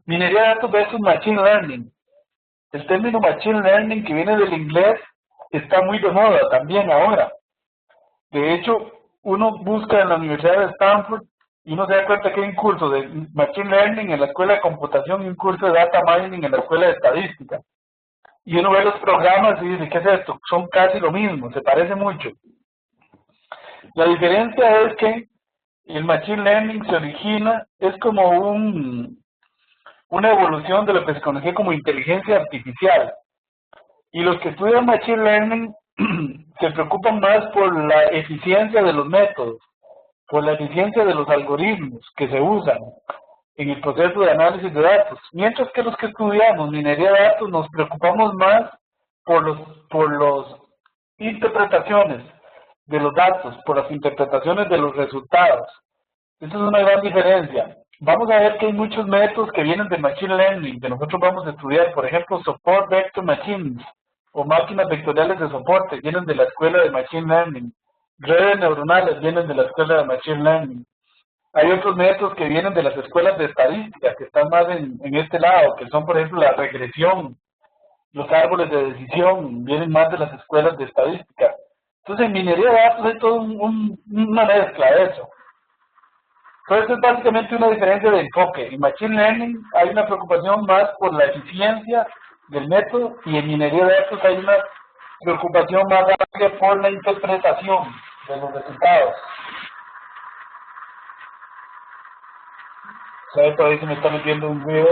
Speaker 1: Minería de datos versus Machine Learning. El término Machine Learning, que viene del inglés, está muy de moda también ahora. De hecho, uno busca en la Universidad de Stanford y uno se da cuenta que hay un curso de Machine Learning en la Escuela de Computación y un curso de Data Mining en la Escuela de Estadística. Y uno ve los programas y dice, ¿qué es esto? Son casi lo mismo, se parece mucho. La diferencia es que el Machine Learning se origina, es como una evolución de lo que se conoce como inteligencia artificial. Y los que estudian Machine Learning se preocupan más por la eficiencia de los métodos. por la eficiencia de los algoritmos que se usan en el proceso de análisis de datos, mientras que los que estudiamos minería de datos nos preocupamos más por las interpretaciones de los datos, por las interpretaciones de los resultados. Esa es una gran diferencia. Vamos a ver que hay muchos métodos que vienen de Machine Learning, que nosotros vamos a estudiar, por ejemplo, Support Vector Machines, o máquinas vectoriales de soporte, vienen de la escuela de Machine Learning. Redes neuronales vienen de la escuela de Machine Learning. Hay otros métodos que vienen de las escuelas de estadística, que están más en este lado, que son, por ejemplo, la regresión, los árboles de decisión, vienen más de las escuelas de estadística. Entonces, en minería de datos hay toda una mezcla de eso. Entonces, es básicamente una diferencia de enfoque. En Machine Learning hay una preocupación más por la eficiencia del método y en minería de datos hay una preocupación más amplia por la interpretación de los resultados. ¿Sabe? Por ahí se me está metiendo un ruido.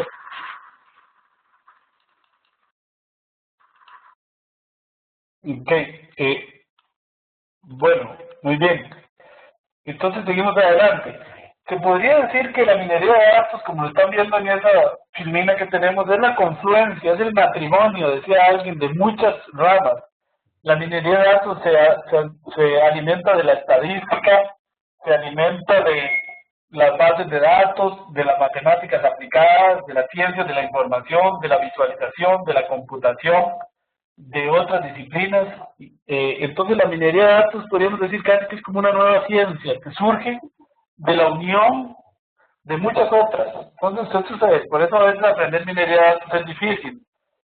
Speaker 1: Ok. Bueno, muy bien. Entonces seguimos adelante. Se podría decir que la minería de datos, como lo están viendo en esa filmina que tenemos, es la confluencia, es el matrimonio, decía alguien, de muchas ramas. La minería de datos se alimenta de la estadística, se alimenta de las bases de datos, de las matemáticas aplicadas, de las ciencias de la información, de la visualización, de la computación, de otras disciplinas. Entonces la minería de datos podríamos decir casi que es como una nueva ciencia que surge de la unión de muchas otras. Entonces, por eso a veces aprender minería de datos es difícil,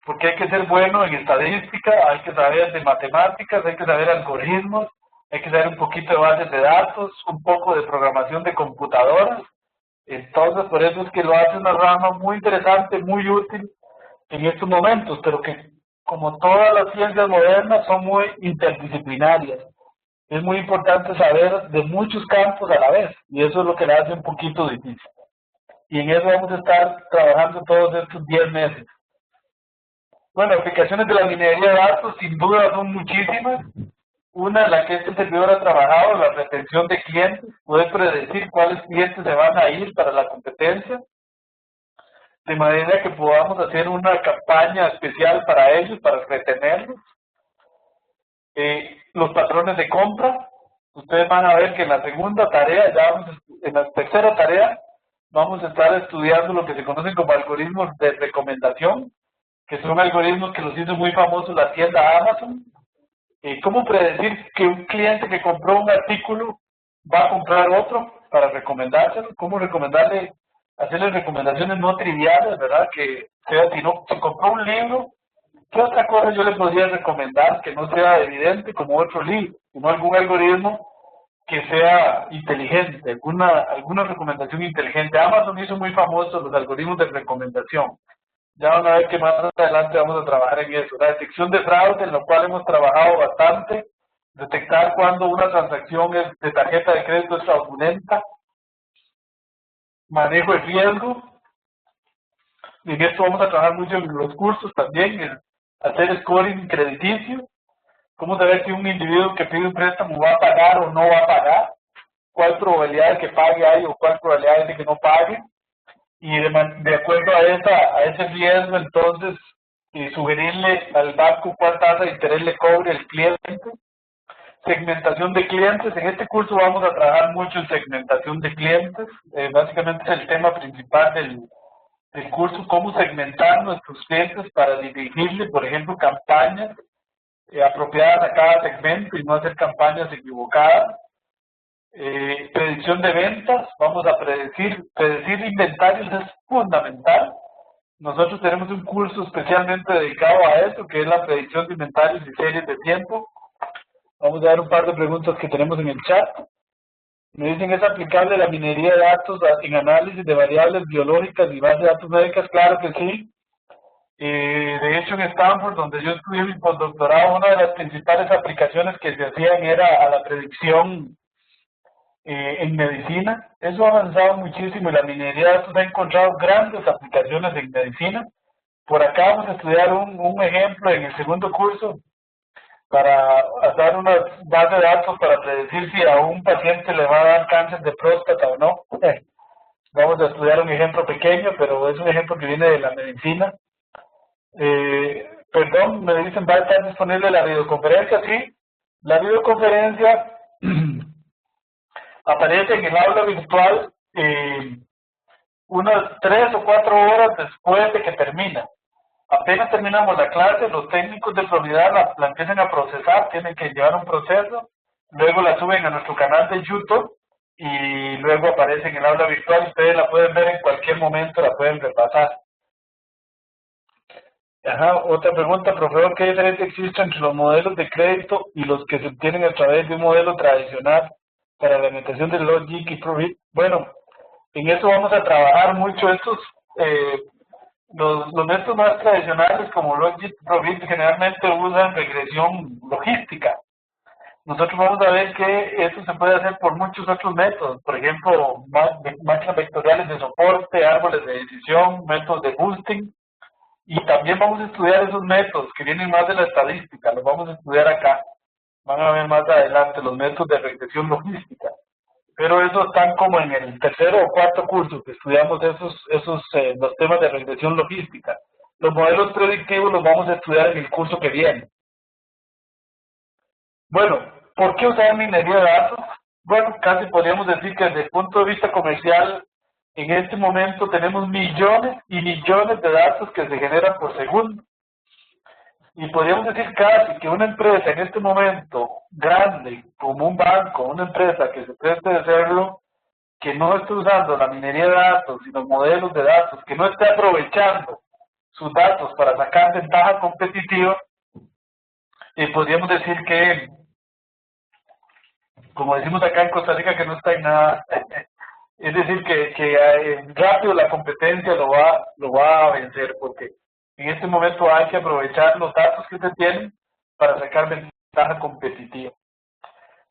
Speaker 1: porque hay que ser bueno en estadística, hay que saber de matemáticas, hay que saber algoritmos, hay que saber un poquito de bases de datos, un poco de programación de computadoras. Entonces, por eso es que lo hace una rama muy interesante, muy útil en estos momentos, pero que, como todas las ciencias modernas, son muy interdisciplinarias. Es muy importante saber de muchos campos a la vez, y eso es lo que le hace un poquito difícil. Y en eso vamos a estar trabajando todos estos 10 meses. Bueno, aplicaciones de la minería de datos sin duda son muchísimas. Una en la que este servidor ha trabajado, la retención de clientes, poder predecir cuáles clientes se van a ir para la competencia, de manera que podamos hacer una campaña especial para ellos, para retenerlos. Los patrones de compra, ustedes van a ver que en la segunda tarea, en la tercera tarea, vamos a estar estudiando lo que se conocen como algoritmos de recomendación, que son algoritmos que los hizo muy famosos la tienda Amazon. ¿Cómo predecir que un cliente que compró un artículo va a comprar otro para recomendárselo? ¿Cómo recomendarle, hacerle recomendaciones no triviales, verdad? Que sea, si compró un libro, ¿qué otra cosa yo le podría recomendar que no sea evidente como otro libro, sino algún algoritmo que sea inteligente, alguna recomendación inteligente? Amazon hizo muy famosos los algoritmos de recomendación. Ya van a ver que más adelante vamos a trabajar en eso. La detección de fraude, en lo cual hemos trabajado bastante. Detectar cuando una transacción de tarjeta de crédito es fraudulenta. Manejo de riesgo. Y en esto vamos a trabajar mucho en los cursos también, en hacer scoring crediticio. Cómo saber si un individuo que pide un préstamo va a pagar o no va a pagar. Cuál probabilidad de que pague hay o cuál probabilidad de que no pague. Y de acuerdo a ese riesgo, entonces, sugerirle al banco cuál tasa de interés le cobre el cliente. Segmentación de clientes. En este curso vamos a trabajar mucho en segmentación de clientes. Básicamente es el tema principal del curso, cómo segmentar nuestros clientes para dirigirle, por ejemplo, campañas apropiadas a cada segmento y no hacer campañas equivocadas. Predicción de ventas, vamos a predecir inventarios es fundamental. Nosotros tenemos un curso especialmente dedicado a eso, que es la predicción de inventarios y series de tiempo. Vamos a ver un par de preguntas que tenemos en el chat. Me dicen, ¿es aplicable la minería de datos en análisis de variables biológicas y bases de datos médicas? Claro que sí. De hecho, en Stanford, donde yo estudié mi postdoctorado, una de las principales aplicaciones que se hacían era a la predicción en medicina. Eso ha avanzado muchísimo y la minería de datos ha encontrado grandes aplicaciones en medicina. Por acá vamos a estudiar un ejemplo en el segundo curso para dar una base de datos para predecir si a un paciente le va a dar cáncer de próstata o no. Vamos a estudiar un ejemplo pequeño, pero es un ejemplo que viene de la medicina. Perdón, me dicen, ¿va a estar disponible la videoconferencia? Sí, la videoconferencia aparece en el aula virtual unas 3 o 4 horas después de que termina. Apenas terminamos la clase, los técnicos de Florida la empiezan a procesar, tienen que llevar un proceso, luego la suben a nuestro canal de YouTube y luego aparece en el aula virtual. Ustedes la pueden ver en cualquier momento, la pueden repasar. Ajá, otra pregunta, profesor, ¿qué diferencia existe entre los modelos de crédito y los que se obtienen a través de un modelo tradicional para la implementación de Logic y Provit? Bueno, en eso vamos a trabajar mucho estos, los métodos más tradicionales como Logic y Provit generalmente usan regresión logística. Nosotros vamos a ver que eso se puede hacer por muchos otros métodos, por ejemplo, máquinas vectoriales de soporte, árboles de decisión, métodos de boosting. Y también vamos a estudiar esos métodos que vienen más de la estadística, los vamos a estudiar acá. Van a ver más adelante los métodos de regresión logística. Pero esos están como en el tercero o cuarto curso que estudiamos los temas de regresión logística. Los modelos predictivos los vamos a estudiar en el curso que viene. Bueno, ¿por qué usar minería de datos? Bueno, casi podríamos decir que desde el punto de vista comercial, en este momento tenemos millones y millones de datos que se generan por segundo. Y podríamos decir casi que una empresa en este momento grande, como un banco, una empresa que se preste de hacerlo, que no esté usando la minería de datos y los modelos de datos, que no esté aprovechando sus datos para sacar ventaja competitiva, podríamos decir que, como decimos acá en Costa Rica, que no está en nada. Es decir, que rápido la competencia lo va a vencer, porque en este momento hay que aprovechar los datos que se tienen para sacar ventaja competitiva.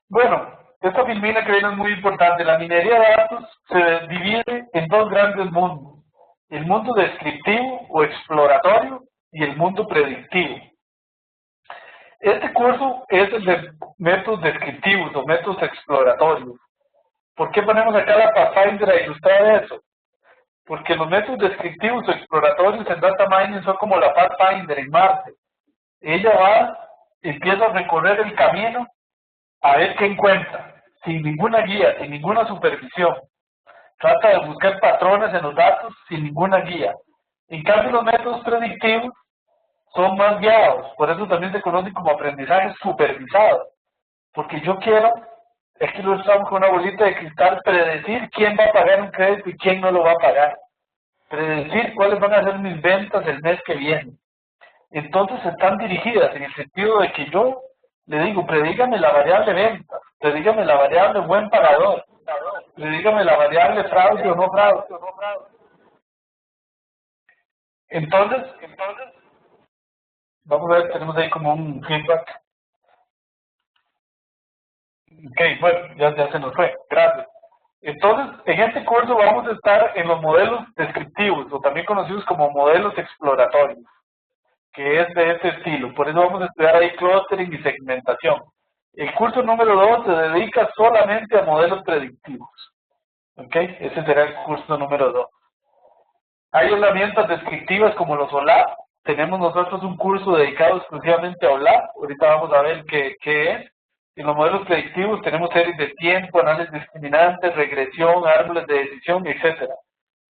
Speaker 1: Bueno, esta filmina que viene es muy importante. La minería de datos se divide en dos grandes mundos: el mundo descriptivo o exploratorio y el mundo predictivo. Este curso es el de métodos descriptivos o métodos exploratorios. ¿Por qué ponemos acá la Pathfinder a ilustrar eso? Porque los métodos descriptivos o exploratorios en data mining son como la Pathfinder en Marte. Ella empieza a recorrer el camino a ver qué encuentra, sin ninguna guía, sin ninguna supervisión. Trata de buscar patrones en los datos sin ninguna guía. En cambio, los métodos predictivos son más guiados, por eso también se conocen como aprendizaje supervisado. Porque yo quiero, es que lo usamos con una bolita de cristal, predecir quién va a pagar un crédito y quién no lo va a pagar. Predecir cuáles van a ser mis ventas el mes que viene. Entonces están dirigidas en el sentido de que yo le digo, predígame la variable ventas, predígame la variable buen pagador, predígame la variable fraude o no fraude. Entonces, vamos a ver, tenemos ahí como un feedback. Ok, bueno, ya se nos fue, gracias. Entonces, en este curso vamos a estar en los modelos descriptivos, o también conocidos como modelos exploratorios, que es de este estilo. Por eso vamos a estudiar ahí clustering y segmentación. El curso número 2 se dedica solamente a modelos predictivos. Ok, ese será el curso número 2. Hay herramientas descriptivas como los OLAP. Tenemos nosotros un curso dedicado exclusivamente a OLAP. Ahorita vamos a ver qué es. En los modelos predictivos tenemos series de tiempo, análisis discriminantes, regresión, árboles de decisión, etc.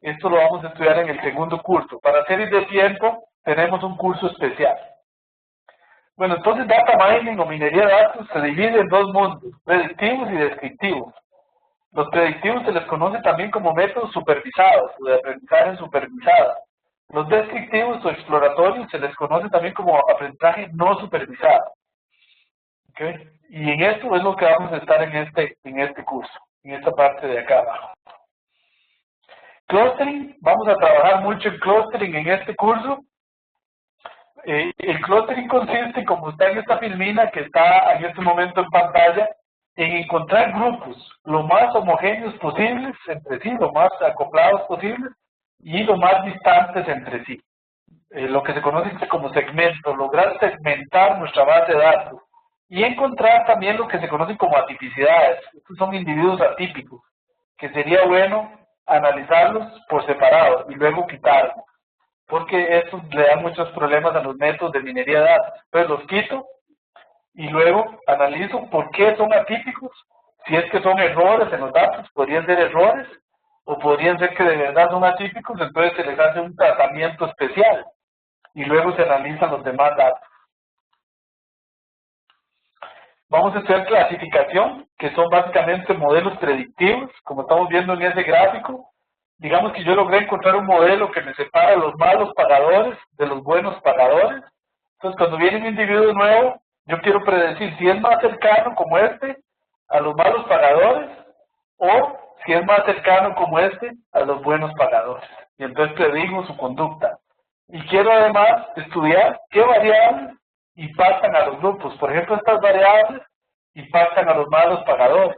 Speaker 1: Esto lo vamos a estudiar en el segundo curso. Para series de tiempo tenemos un curso especial. Bueno, entonces data mining o minería de datos se divide en dos mundos, predictivos y descriptivos. Los predictivos se les conoce también como métodos supervisados o de aprendizaje supervisado. Los descriptivos o exploratorios se les conoce también como aprendizaje no supervisado. ¿Okay? Y en esto es lo que vamos a estar en este curso, en esta parte de acá abajo. Clustering, vamos a trabajar mucho en clustering en este curso. El clustering consiste, como está en esta filmina que está en este momento en pantalla, en encontrar grupos lo más homogéneos posibles entre sí, lo más acoplados posibles y lo más distantes entre sí. Lo que se conoce como segmento, lograr segmentar nuestra base de datos y encontrar también lo que se conoce como atipicidades. Estos son individuos atípicos, que sería bueno analizarlos por separado y luego quitarlos, porque esto le da muchos problemas a los métodos de minería de datos. Entonces los quito y luego analizo por qué son atípicos, si es que son errores en los datos, podrían ser errores, o podrían ser que de verdad son atípicos, entonces se les hace un tratamiento especial, y luego se analizan los demás datos. Vamos a estudiar clasificación, que son básicamente modelos predictivos, como estamos viendo en ese gráfico. Digamos que yo logré encontrar un modelo que me separa los malos pagadores de los buenos pagadores. Entonces, cuando viene un individuo nuevo, yo quiero predecir si es más cercano como este a los malos pagadores o si es más cercano como este a los buenos pagadores. Y entonces predigo su conducta. Y quiero además estudiar qué variables impactan a los grupos. Por ejemplo, estas variables impactan a los malos pagadores,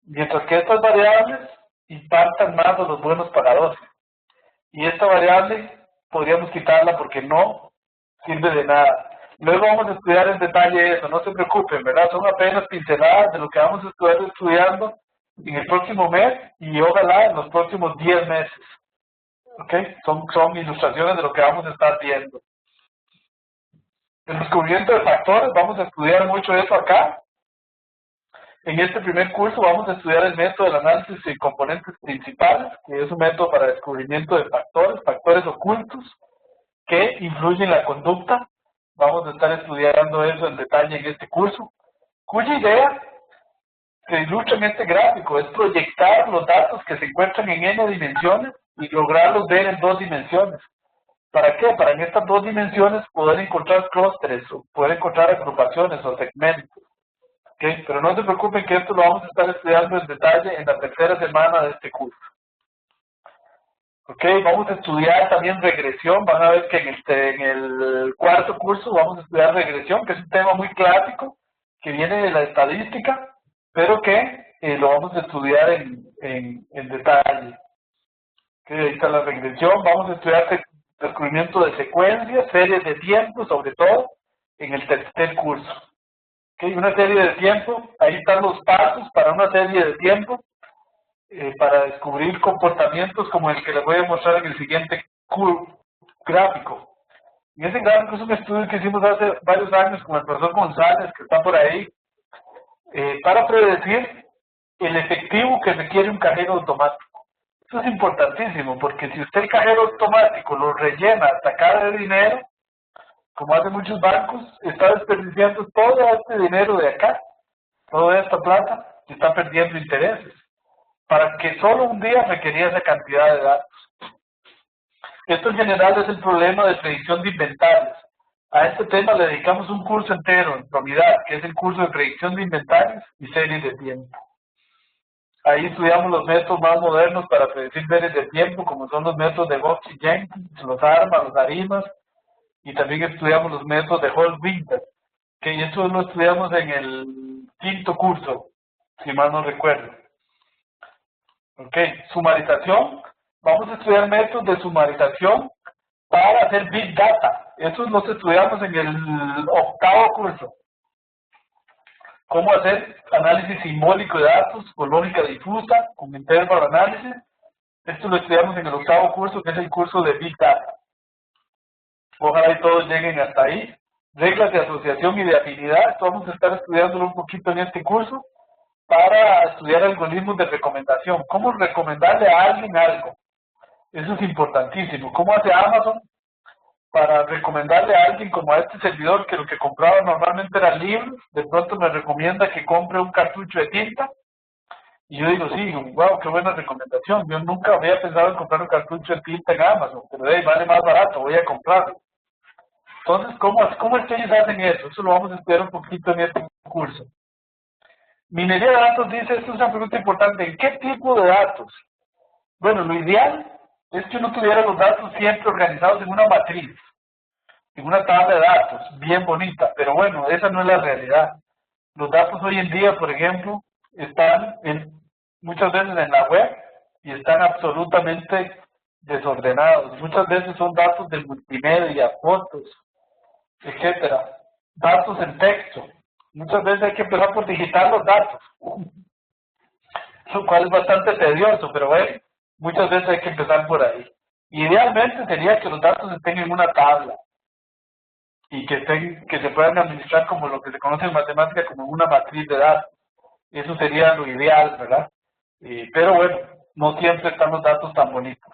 Speaker 1: mientras que estas variables impactan más a los buenos pagadores. Y esta variable podríamos quitarla porque no sirve de nada. Luego vamos a estudiar en detalle eso, no se preocupen, ¿verdad? Son apenas pinceladas de lo que vamos a estar estudiando en el próximo mes y ojalá en los próximos 10 meses. ¿Ok? Son ilustraciones de lo que vamos a estar viendo. El descubrimiento de factores, vamos a estudiar mucho eso acá. En este primer curso vamos a estudiar el método del análisis de componentes principales, que es un método para descubrimiento de factores ocultos que influyen en la conducta. Vamos a estar estudiando eso en detalle en este curso, cuya idea se ilustra en este gráfico, es proyectar los datos que se encuentran en n dimensiones y lograrlos ver en 2 dimensiones. ¿Para qué? Para en estas 2 dimensiones poder encontrar clústeres, o poder encontrar agrupaciones o segmentos. ¿Okay? Pero no se preocupen que esto lo vamos a estar estudiando en detalle en la tercera semana de este curso. Okay, vamos a estudiar también regresión. Van a ver que en el cuarto curso vamos a estudiar regresión, que es un tema muy clásico, que viene de la estadística, pero que lo vamos a estudiar en detalle. Okay, ahí está la regresión. Vamos a estudiar descubrimiento de secuencias, series de tiempo, sobre todo, en el tercer curso. Okay, una serie de tiempo, ahí están los pasos para una serie de tiempo, para descubrir comportamientos como el que les voy a mostrar en el siguiente gráfico. Y ese gráfico es un estudio que hicimos hace varios años con el profesor González, que está por ahí, para predecir el efectivo que requiere un cajero automático. Eso es importantísimo, porque si usted el cajero automático lo rellena hasta cada dinero, como hacen muchos bancos, está desperdiciando todo este dinero de acá, toda esta plata, y está perdiendo intereses, para que solo un día requería esa cantidad de datos. Esto en general es el problema de predicción de inventarios. A este tema le dedicamos un curso entero en Promidad, que es el curso de predicción de inventarios y series de tiempo. Ahí estudiamos los métodos más modernos para predecir series de tiempo, como son los métodos de Box y Jenkins, los ARMA, los ARIMAS, y también estudiamos los métodos de Holt-Winter, que eso lo estudiamos en el quinto curso, si mal no recuerdo. Ok, sumarización. Vamos a estudiar métodos de sumarización para hacer Big Data. Esos los estudiamos en el octavo curso. Cómo hacer análisis simbólico de datos con lógica difusa, con interval análisis. Esto lo estudiamos en el octavo curso, que es el curso de Big Data. Ojalá y todos lleguen hasta ahí. Reglas de asociación y de afinidad. Esto vamos a estar estudiándolo un poquito en este curso, para estudiar algoritmos de recomendación. ¿Cómo recomendarle a alguien algo? Eso es importantísimo. ¿Cómo hace Amazon para recomendarle a alguien como a este servidor que lo que compraba normalmente eran libros? De pronto me recomienda que compre un cartucho de tinta. Y yo digo, sí, wow, qué buena recomendación. Yo nunca había pensado en comprar un cartucho de tinta en Amazon, pero hey, vale más barato, voy a comprarlo. Entonces, ¿cómo es que ellos hacen eso? Eso lo vamos a estudiar un poquito en este curso. Minería de datos dice, esto es una pregunta importante, ¿en qué tipo de datos? Bueno, lo ideal es que uno tuviera los datos siempre organizados en una matriz, en una tabla de datos, bien bonita, pero bueno, esa no es la realidad. Los datos hoy en día, por ejemplo, están muchas veces en la web y están absolutamente desordenados. Muchas veces son datos de multimedia, fotos, etcétera. Datos en texto. Muchas veces hay que empezar por digitar los datos, lo cual es bastante tedioso, pero bueno, muchas veces hay que empezar por ahí. Idealmente sería que los datos estén en una tabla y que se puedan administrar como lo que se conoce en matemática como una matriz de datos. Eso sería lo ideal, ¿verdad? Pero bueno, no siempre están los datos tan bonitos.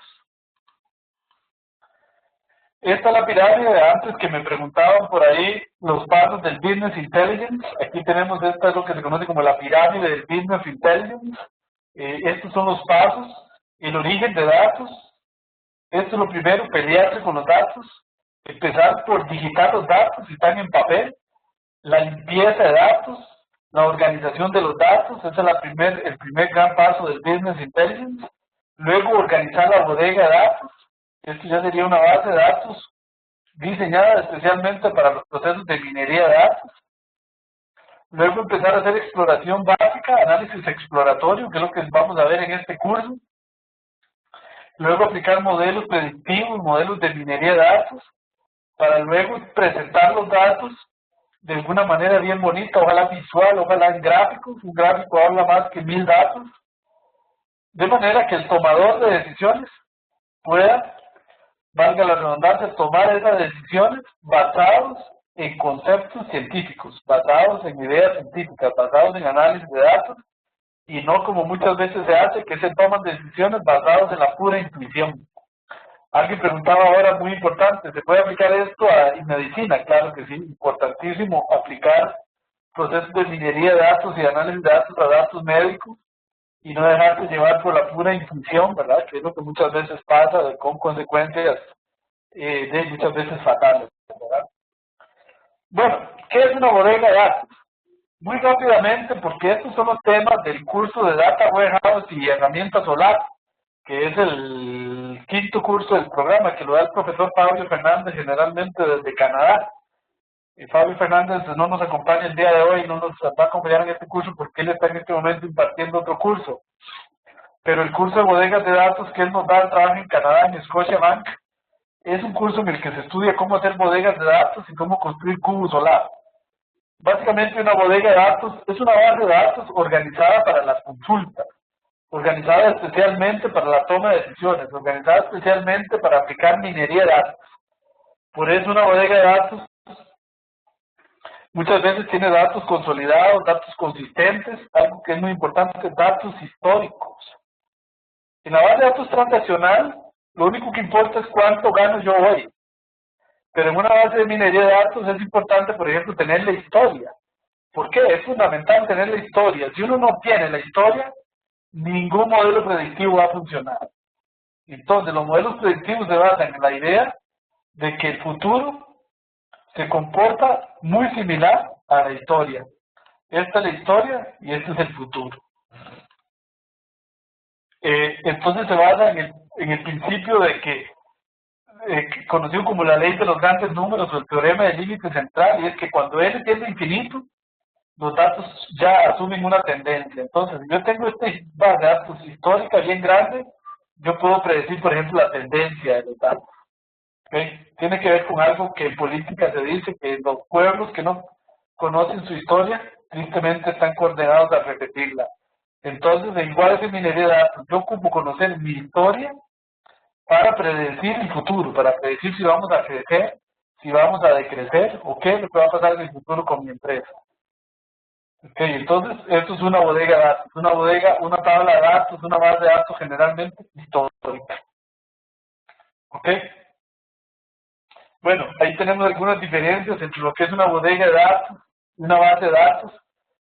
Speaker 1: Esta es la pirámide de antes que me preguntaban por ahí los pasos del Business Intelligence. Aquí tenemos esta es lo que se conoce como la pirámide del Business Intelligence. Estos son los pasos, el origen de datos. Esto es lo primero, pelearse con los datos, empezar por digitar los datos si están en papel, la limpieza de datos, la organización de los datos, ese es el primer gran paso del Business Intelligence. Luego organizar la bodega de datos, esto ya sería una base de datos diseñada especialmente para los procesos de minería de datos. Luego empezar a hacer exploración básica, análisis exploratorio, que es lo que vamos a ver en este curso. Luego aplicar modelos predictivos, modelos de minería de datos, para luego presentar los datos de alguna manera bien bonita, ojalá visual, ojalá en gráficos. Un gráfico habla más que 1000 datos, de manera que el tomador de decisiones pueda, valga la redundancia, tomar esas decisiones basados en conceptos científicos, basados en ideas científicas, basados en análisis de datos, y no como muchas veces se hace, que se toman decisiones basadas en la pura intuición. Alguien preguntaba ahora, muy importante, ¿se puede aplicar esto en medicina? Claro que sí, importantísimo aplicar procesos de minería de datos y análisis de datos a datos médicos y no dejarse llevar por la pura intuición, ¿verdad? Que es lo que muchas veces pasa con consecuencias de muchas veces fatales, ¿verdad? Bueno, ¿qué es una bodega de datos? Muy rápidamente, porque estos son los temas del curso de Data Warehouse y herramientas SOLAR, que es el quinto curso del programa, que lo da el profesor Fabio Fernández, generalmente desde Canadá. Fabio Fernández no nos acompaña el día de hoy, no nos va a acompañar en este curso porque él está en este momento impartiendo otro curso. Pero el curso de bodegas de datos que él nos da, trabaja en Canadá, en Scotiabank, es un curso en el que se estudia cómo hacer bodegas de datos y cómo construir cubos SOLAR. Básicamente una bodega de datos es una base de datos organizada para las consultas, organizada especialmente para la toma de decisiones, organizada especialmente para aplicar minería de datos. Por eso una bodega de datos muchas veces tiene datos consolidados, datos consistentes, algo que es muy importante, datos históricos. En la base de datos transaccional, lo único que importa es cuánto gano yo hoy. Pero en una base de minería de datos es importante, por ejemplo, tener la historia. ¿Por qué? Es fundamental tener la historia. Si uno no tiene la historia, ningún modelo predictivo va a funcionar. Entonces, los modelos predictivos se basan en la idea de que el futuro se comporta muy similar a la historia. Esta es la historia y este es el futuro. Entonces se basa en el principio de que conocido como la ley de los grandes números o el teorema del límite central, y es que cuando n tiende a infinito, los datos ya asumen una tendencia. Entonces, si yo tengo esta base de datos histórica bien grande, yo puedo predecir, por ejemplo, la tendencia de los datos. ¿Okay? Tiene que ver con algo que en política se dice que los pueblos que no conocen su historia, tristemente están condenados a repetirla. Entonces, igual es en minería de datos, yo ocupo conocer mi historia para predecir el futuro, para predecir si vamos a crecer, si vamos a decrecer, o qué es lo que va a pasar en el futuro con mi empresa. Okay, entonces, esto es una bodega de datos, una tabla de datos, una base de datos generalmente histórica. ¿Ok? Bueno, ahí tenemos algunas diferencias entre lo que es una bodega de datos y una base de datos,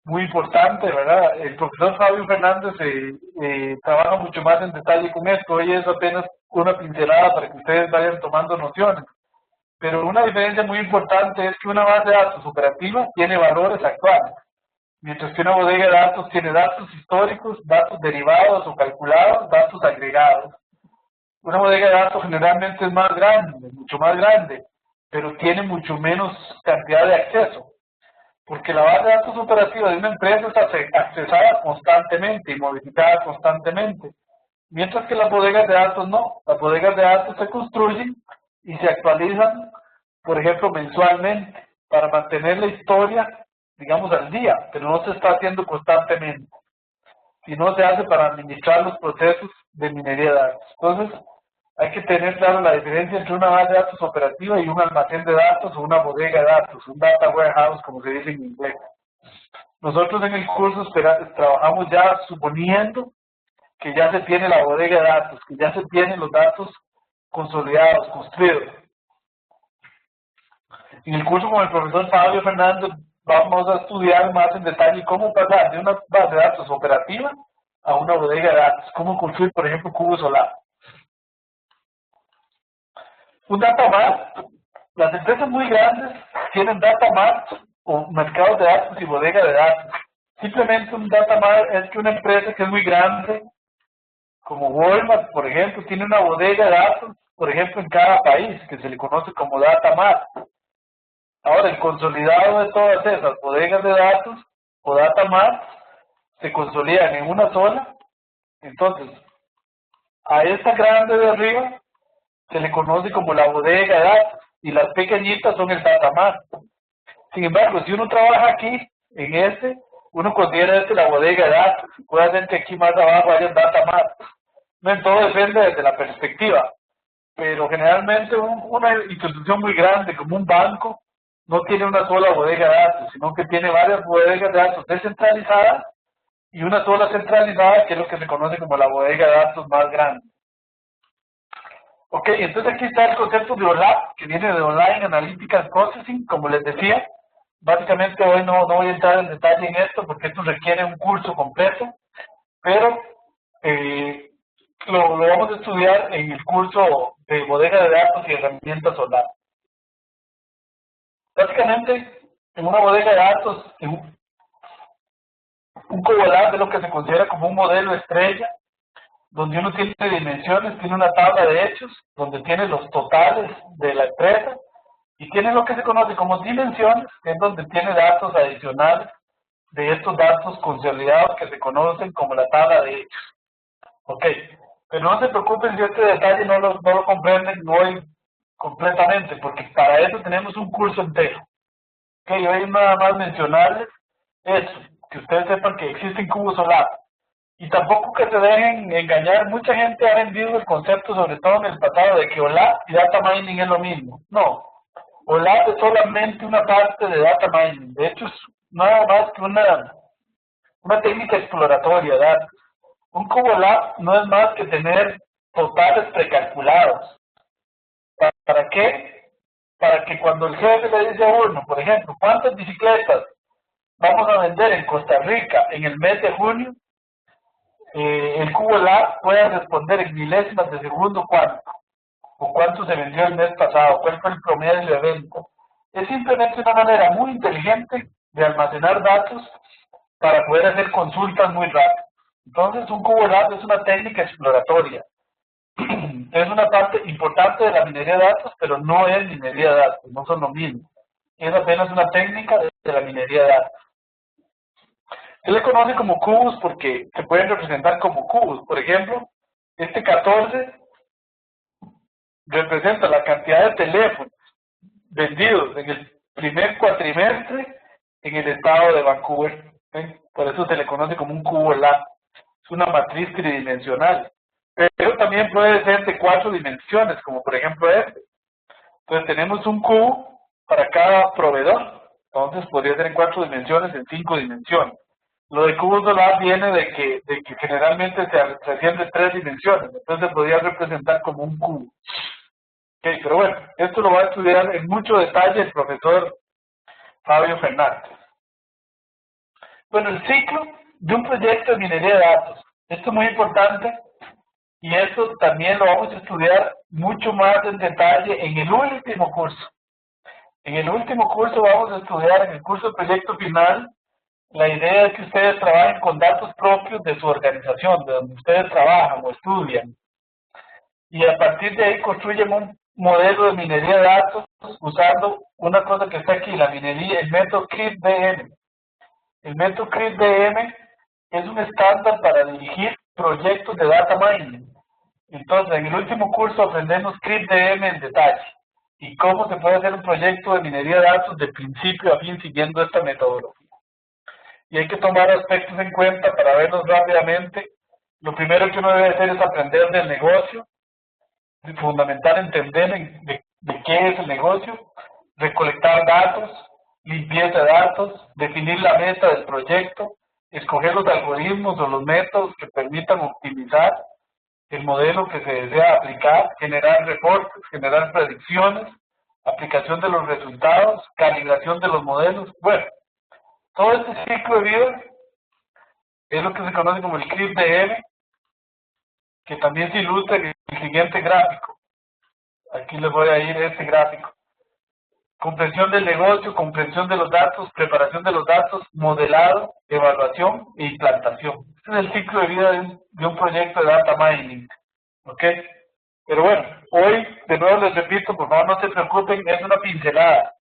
Speaker 1: muy importante, ¿verdad? El profesor Fabio Fernández trabaja mucho más en detalle con esto, hoy es apenas una pincelada para que ustedes vayan tomando nociones. Pero una diferencia muy importante es que una base de datos operativa tiene valores actuales, mientras que una bodega de datos tiene datos históricos, datos derivados o calculados, datos agregados. Una bodega de datos generalmente es más grande, mucho más grande, pero tiene mucho menos cantidad de acceso, porque la base de datos operativa de una empresa es accesada constantemente y modificada constantemente, mientras que las bodegas de datos no. Las bodegas de datos se construyen y se actualizan, por ejemplo, mensualmente, para mantener la historia digamos, al día, pero no se está haciendo constantemente, sino se hace para administrar los procesos de minería de datos. Entonces, hay que tener claro la diferencia entre una base de datos operativa y un almacén de datos o una bodega de datos, un data warehouse, como se dice en inglés. Nosotros en el curso trabajamos ya suponiendo que ya se tiene la bodega de datos, que ya se tienen los datos consolidados, construidos. En el curso con el profesor Fabio Fernández vamos a estudiar más en detalle cómo pasar de una base de datos operativa a una bodega de datos, cómo construir, por ejemplo, cubo solar. Un data mart, las empresas muy grandes tienen data mart o mercados de datos y bodega de datos. Simplemente un data mart es que una empresa que es muy grande, como Walmart, por ejemplo, tiene una bodega de datos, por ejemplo, en cada país, que se le conoce como data mart. Ahora, el consolidado de todas esas bodegas de datos o data mart se consolidan en una sola. Entonces, a esta grande de arriba se le conoce como la bodega de datos y las pequeñitas son el data mart. Sin embargo, si uno trabaja aquí, en este, uno considera la bodega de datos. Puede ser que aquí más abajo haya data mart. No, todo depende desde la perspectiva. Pero generalmente una institución muy grande como un banco no tiene una sola bodega de datos, sino que tiene varias bodegas de datos descentralizadas y una sola centralizada, que es lo que se conoce como la bodega de datos más grande. Ok, entonces aquí está el concepto de OLAP, que viene de Online Analytical Processing, como les decía. Básicamente hoy no voy a entrar en detalle en esto porque esto requiere un curso completo, pero lo vamos a estudiar en el curso de bodega de datos y herramientas OLAP. Básicamente, en una bodega de datos, un COBOLAP es lo que se considera como un modelo estrella, donde uno tiene dimensiones, tiene una tabla de hechos, donde tiene los totales de la empresa, y tiene lo que se conoce como dimensiones, que es donde tiene datos adicionales de estos datos consolidados que se conocen como la tabla de hechos. Ok, pero no se preocupen si este detalle no lo comprenden hoy completamente, porque para eso tenemos un curso entero. Ok, hoy nada más mencionarles eso, que ustedes sepan que existen cubos OLAP. Y tampoco que se dejen engañar, mucha gente ha vendido el concepto, sobre todo en el pasado, de que OLAP y data mining es lo mismo. No, OLAP es solamente una parte de data mining. De hecho, es nada más que una técnica exploratoria. ¿Verdad? Un cubo OLAP no es más que tener totales precalculados. ¿Para qué? Para que cuando el jefe le dice a uno, por ejemplo, ¿cuántas bicicletas vamos a vender en Costa Rica en el mes de junio? El cubo OLAP puede responder en milésimas de segundo cuánto, o cuánto se vendió el mes pasado, cuál fue el promedio de venta. Es simplemente una manera muy inteligente de almacenar datos para poder hacer consultas muy rápido. Entonces, un cubo OLAP es una técnica exploratoria. Es una parte importante de la minería de datos, pero no es minería de datos, no son lo mismo. Es apenas una técnica de la minería de datos. Se le conoce como cubos porque se pueden representar como cubos. Por ejemplo, este 14 representa la cantidad de teléfonos vendidos en el primer cuatrimestre en el estado de Vancouver. Por eso se le conoce como un cubo OLAP. Es una matriz tridimensional. Pero también puede ser de 4 dimensiones, como por ejemplo este. Entonces tenemos un cubo para cada proveedor. Entonces podría ser en 4 dimensiones, en 5 dimensiones. Lo de cubos OLAP viene de que generalmente se hacían de 3 dimensiones. Entonces se podría representar como un cubo. Okay, pero bueno, esto lo va a estudiar en mucho detalle el profesor Fabio Fernández. Bueno, el ciclo de un proyecto de minería de datos. Esto es muy importante y esto también lo vamos a estudiar mucho más en detalle en el último curso. En el último curso vamos a estudiar, en el curso de proyecto final, la idea es que ustedes trabajen con datos propios de su organización, de donde ustedes trabajan o estudian. Y a partir de ahí construyen un modelo de minería de datos usando una cosa que está aquí, la minería, el método CRIP-DM. El método CRIP-DM es un estándar para dirigir proyectos de data mining. Entonces, en el último curso aprendemos CRIP-DM en detalle y cómo se puede hacer un proyecto de minería de datos de principio a fin siguiendo esta metodología. y hay que tomar aspectos en cuenta para verlos rápidamente. Lo primero que uno debe hacer es aprender del negocio, es fundamental entender de qué es el negocio, recolectar datos, limpieza de datos, definir la meta del proyecto, escoger los algoritmos o los métodos que permitan optimizar el modelo que se desea aplicar, generar reportes, generar predicciones, aplicación de los resultados, calibración de los modelos. Bueno, todo este ciclo de vida es lo que se conoce como el CRIP-DM, que también se ilustra en el siguiente gráfico. Aquí les voy a ir a este gráfico. Comprensión del negocio, comprensión de los datos, preparación de los datos, modelado, evaluación e implantación. Este es el ciclo de vida de un proyecto de data mining. ¿Ok? Pero bueno, hoy, de nuevo les repito, por favor no se preocupen, es una pincelada.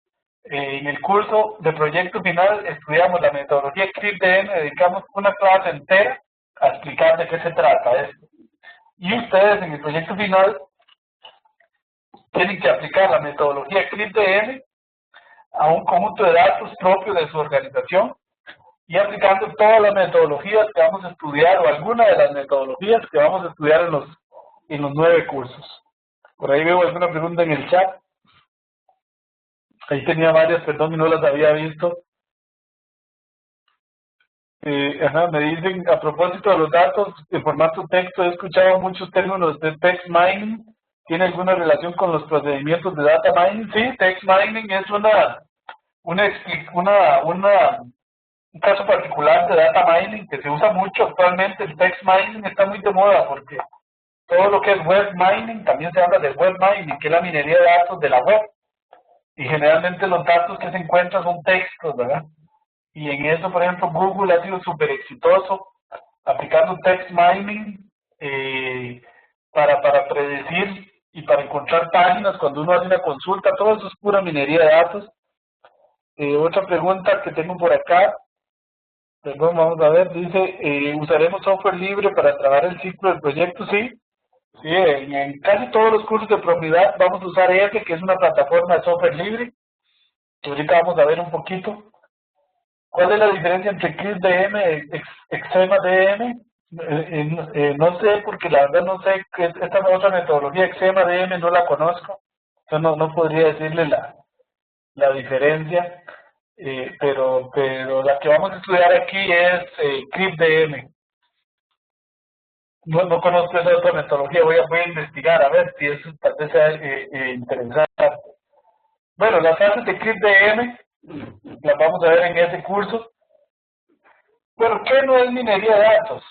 Speaker 1: En el curso de proyecto final estudiamos la metodología CRIP-DM, dedicamos una clase entera a explicar de qué se trata esto. Y ustedes en el proyecto final tienen que aplicar la metodología CRIP-DM a un conjunto de datos propios de su organización y aplicando todas las metodologías que vamos a estudiar o alguna de las metodologías que vamos a estudiar en los 9 cursos. Por ahí veo alguna pregunta en el chat. Ahí tenía varias, perdón, y no las había visto. Me dicen, a propósito de los datos en formato texto, he escuchado muchos términos de text mining. ¿Tiene alguna relación con los procedimientos de data mining? Sí, text mining es un caso particular de data mining que se usa mucho actualmente. El text mining está muy de moda porque todo lo que es web mining, también se habla de web mining, que es la minería de datos de la web. Y generalmente los datos que se encuentran son textos, ¿verdad? Y en eso, por ejemplo, Google ha sido súper exitoso aplicando text mining para predecir y para encontrar páginas cuando uno hace una consulta. Todo eso es pura minería de datos. Otra pregunta que tengo por acá, perdón, vamos a ver, dice, ¿usaremos software libre para trabajar el ciclo del proyecto? Sí. Sí, en casi todos los cursos de probabilidad vamos a usar EFE, que es una plataforma de software libre. Ahorita vamos a ver un poquito. ¿Cuál es la diferencia entre CRIP-DM y ExemaDM? No sé, porque la verdad no sé, esta otra metodología ExemaDM no la conozco. Entonces no podría decirle la diferencia, pero la que vamos a estudiar aquí es CRIP-DM. No conozco esa otra metodología, voy a investigar a ver si eso tal vez sea interesante. Bueno, las fases de CRIP-DM las vamos a ver en ese curso. Bueno, ¿qué no es minería de datos?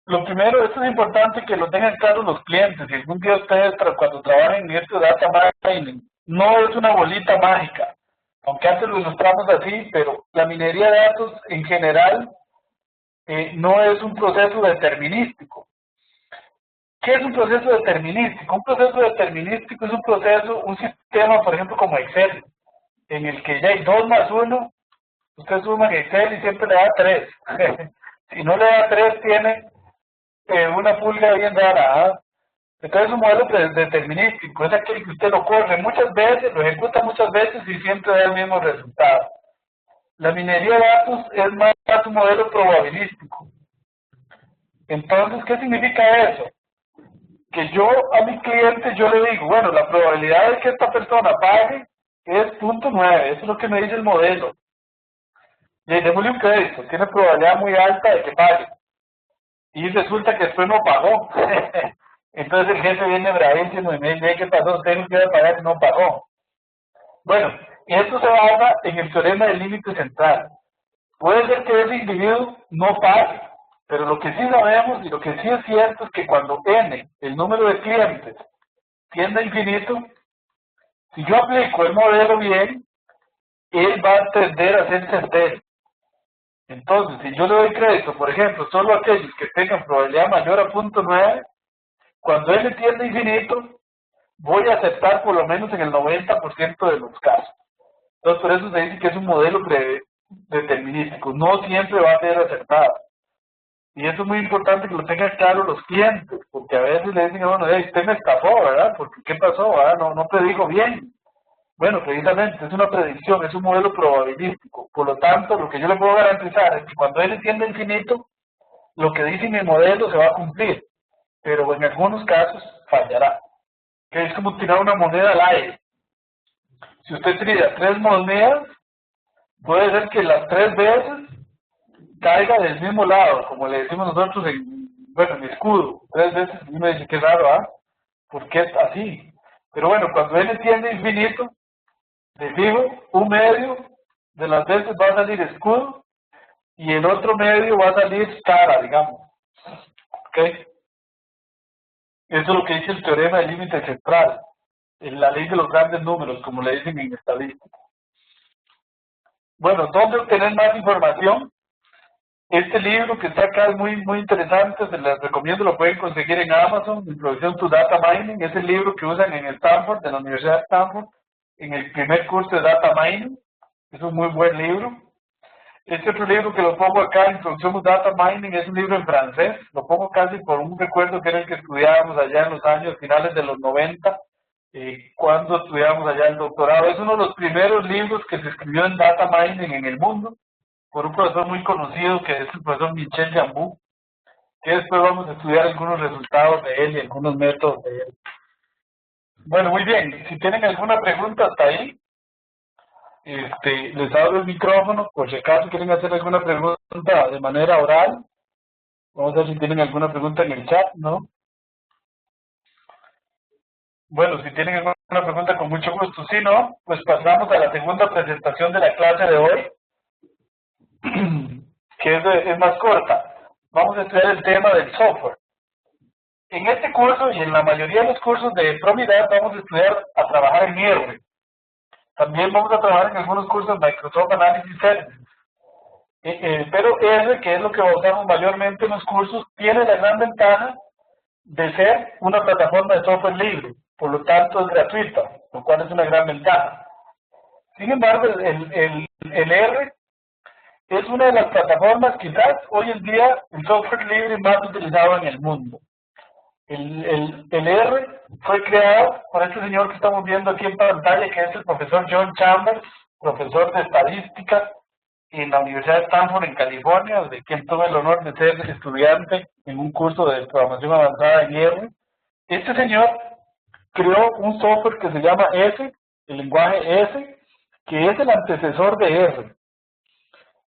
Speaker 1: Lo primero, esto es importante que lo tengan claro los clientes. Si algún día ustedes cuando trabajen en esto de data mining, no es una bolita mágica, aunque antes lo ilustramos así, pero la minería de datos en general no es un proceso determinístico. ¿Qué es un proceso determinístico? Un proceso determinístico es un sistema, por ejemplo, como Excel, en el que ya hay 2 más 1, usted suma en Excel y siempre le da 3. Si no le da 3, tiene una pulga bien rara. ¿Ah? Entonces es un modelo determinístico, es aquel que usted lo corre muchas veces, lo ejecuta muchas veces y siempre da el mismo resultado. La minería de datos es más un modelo probabilístico. Entonces, ¿qué significa eso? Que yo a mi cliente yo le digo, bueno, la probabilidad de que esta persona pague es 0.9, eso es lo que me dice el modelo. Le démosle un crédito, tiene probabilidad muy alta de que pague. Y resulta que después no pagó. Entonces el jefe viene bravísimo y me dice, ¿qué pasó? Usted no quiere pagar y no pagó. Bueno, y esto se basa en el teorema del límite central. Puede ser que ese individuo no pague, pero lo que sí sabemos y lo que sí es cierto es que cuando n, el número de clientes, tiende a infinito, si yo aplico el modelo bien, él va a tender a ser certero. Entonces, si yo le doy crédito, por ejemplo, solo a aquellos que tengan probabilidad mayor a 0.9, cuando él tiende a infinito, voy a aceptar por lo menos en el 90% de los casos. Entonces, por eso se dice que es un modelo determinístico. No siempre va a ser acertado. Y eso es muy importante que lo tengan claro los clientes, porque a veces le dicen, bueno, usted me estafó, ¿verdad? Porque ¿qué pasó? ¿Verdad? No predijo bien. Bueno, precisamente es una predicción, es un modelo probabilístico. Por lo tanto, lo que yo le puedo garantizar es que cuando N tiende a infinito, lo que dice mi modelo se va a cumplir, pero en algunos casos fallará. Que es como tirar una moneda al aire. Si usted tira 3 monedas, puede ser que las 3 veces caiga del mismo lado, como le decimos nosotros en mi escudo. 3 veces, y me dice, qué raro, ¿ah? ¿Por qué es así? Pero bueno, cuando N tiende a infinito, le digo, un medio de las veces va a salir escudo y el otro medio va a salir cara, digamos. ¿Ok? Eso es lo que dice el teorema del límite central, en la ley de los grandes números, como le dicen en estadística. Bueno, ¿dónde obtener más información? Este libro que está acá es muy interesante, se les recomiendo, lo pueden conseguir en Amazon, Introducción to Data Mining, es el libro que usan en Stanford, de la Universidad de Stanford, en el primer curso de Data Mining. Es un muy buen libro. Este otro libro que lo pongo acá, Introducción to Data Mining, es un libro en francés, lo pongo casi por un recuerdo que era el que estudiábamos allá en los años finales de los 90, cuando estudiábamos allá el doctorado. Es uno de los primeros libros que se escribió en Data Mining en el mundo, por un profesor muy conocido que es el profesor Michel Jambou, que después vamos a estudiar algunos resultados de él y algunos métodos de él. Bueno, muy bien, si tienen alguna pregunta hasta ahí, les abro el micrófono, por si acaso quieren hacer alguna pregunta de manera oral. Vamos a ver si tienen alguna pregunta en el chat, ¿no? Bueno, si tienen alguna pregunta, con mucho gusto. Si no, pues pasamos a la segunda presentación de la clase de hoy, que es más corta. Vamos a estudiar el tema del software. En este curso y en la mayoría de los cursos de Promidad vamos a estudiar a trabajar en R. También vamos a trabajar en algunos cursos de Microsoft Analysis Services. Pero R, que es lo que usamos mayormente en los cursos, tiene la gran ventaja de ser una plataforma de software libre. Por lo tanto, es gratuita, lo cual es una gran ventaja. Sin embargo, el R es una de las plataformas, quizás hoy en día, el software libre más utilizado en el mundo. El R fue creado por este señor que estamos viendo aquí en pantalla, que es el profesor John Chambers, profesor de estadística en la Universidad de Stanford en California, de quien tuve el honor de ser estudiante en un curso de programación avanzada en R. Este señor creó un software que se llama S, el lenguaje S, que es el antecesor de R.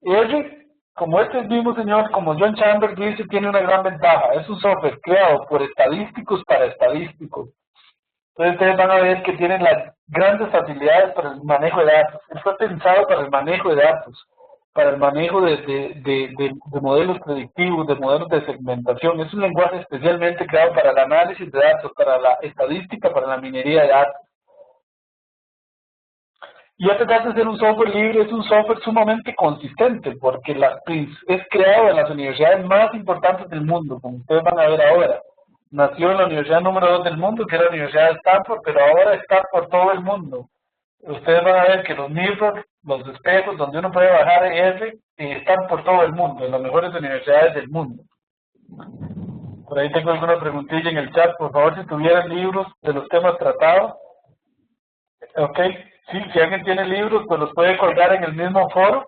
Speaker 1: R, como este mismo señor, como John Chambers dice, tiene una gran ventaja. Es un software creado por estadísticos para estadísticos. Entonces ustedes van a ver que tienen las grandes facilidades para el manejo de datos. Fue pensado para el manejo de datos, para el manejo de modelos predictivos, de modelos de segmentación. Es un lenguaje especialmente creado para el análisis de datos, para la estadística, para la minería de datos. Y a pesar de ser un software libre, es un software sumamente consistente, porque es creado en las universidades más importantes del mundo, como ustedes van a ver ahora. Nació en la universidad número 2 del mundo, que es la Universidad de Stanford, pero ahora está por todo el mundo. Ustedes van a ver que los mirrors, los espejos, donde uno puede bajar R, están por todo el mundo, en las mejores universidades del mundo. Por ahí tengo alguna preguntilla en el chat. Por favor, si tuvieran libros de los temas tratados. Ok, sí, si alguien tiene libros, pues los puede colgar en el mismo foro.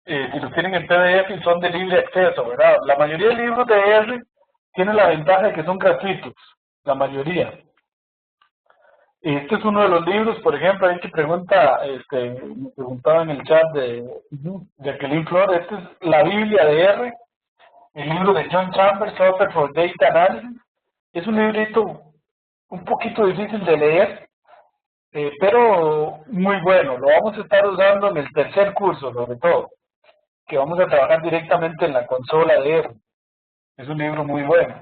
Speaker 1: Si los tienen en PDF y son de libre acceso, ¿verdad? La mayoría de libros de R tienen la ventaja de que son gratuitos, la mayoría. Este es uno de los libros, por ejemplo, hay que me preguntaba en el chat de Jacqueline Flores, esta es la Biblia de R, el libro de John Chambers, Software for Data Analysis. Es un librito un poquito difícil de leer, pero muy bueno. Lo vamos a estar usando en el tercer curso, sobre todo, que vamos a trabajar directamente en la consola de R. Es un libro muy bueno.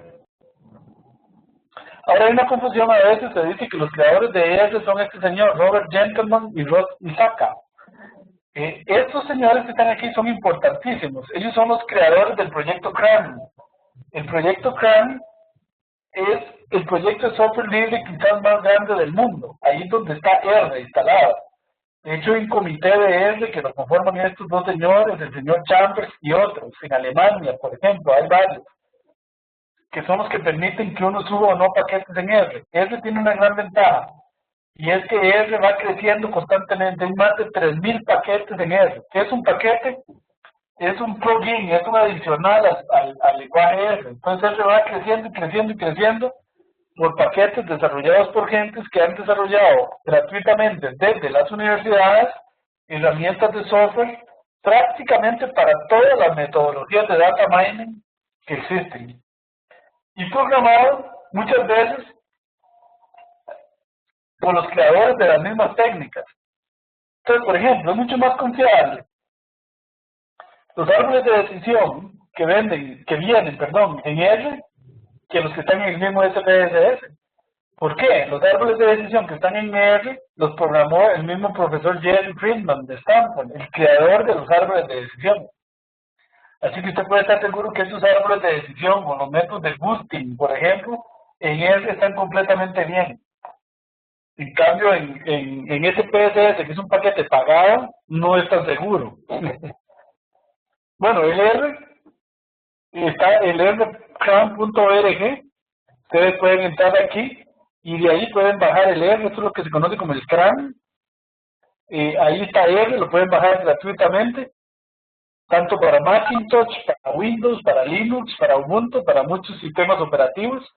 Speaker 1: Ahora hay una confusión, a veces se dice que los creadores de R son este señor, Robert Gentleman y Ross Isaka. Estos señores que están aquí son importantísimos. Ellos son los creadores del proyecto CRAN. El proyecto CRAN es el proyecto de software libre quizás más grande del mundo. Ahí es donde está R instalado. De hecho, hay un comité de R que lo conforman estos dos señores, el señor Chambers y otros. En Alemania, por ejemplo, hay varios, que son los que permiten que uno suba o no paquetes en R. R tiene una gran ventaja. Y es que R va creciendo constantemente, hay más de 3000 paquetes en R. ¿Qué es un paquete? Es un plugin, es un adicional al lenguaje R. Entonces R va creciendo y creciendo y creciendo por paquetes desarrollados por gentes que han desarrollado gratuitamente desde las universidades herramientas de software prácticamente para todas las metodologías de data mining que existen. Y programado muchas veces por los creadores de las mismas técnicas. Entonces, por ejemplo, es mucho más confiable los árboles de decisión que vienen, en R que los que están en el mismo SPSS. ¿Por qué? Los árboles de decisión que están en R los programó el mismo profesor Jerry Friedman de Stanford, el creador de los árboles de decisión. Así que usted puede estar seguro que esos árboles de decisión o los métodos de boosting, por ejemplo, en R están completamente bien. En cambio, en SPSS, que es un paquete pagado, no es tan seguro. Bueno, el R está el rcram.org. Ustedes pueden entrar aquí y de ahí pueden bajar el R. Esto es lo que se conoce como el CRAN. Ahí está R, lo pueden bajar gratuitamente, tanto para Macintosh, para Windows, para Linux, para Ubuntu, para muchos sistemas operativos.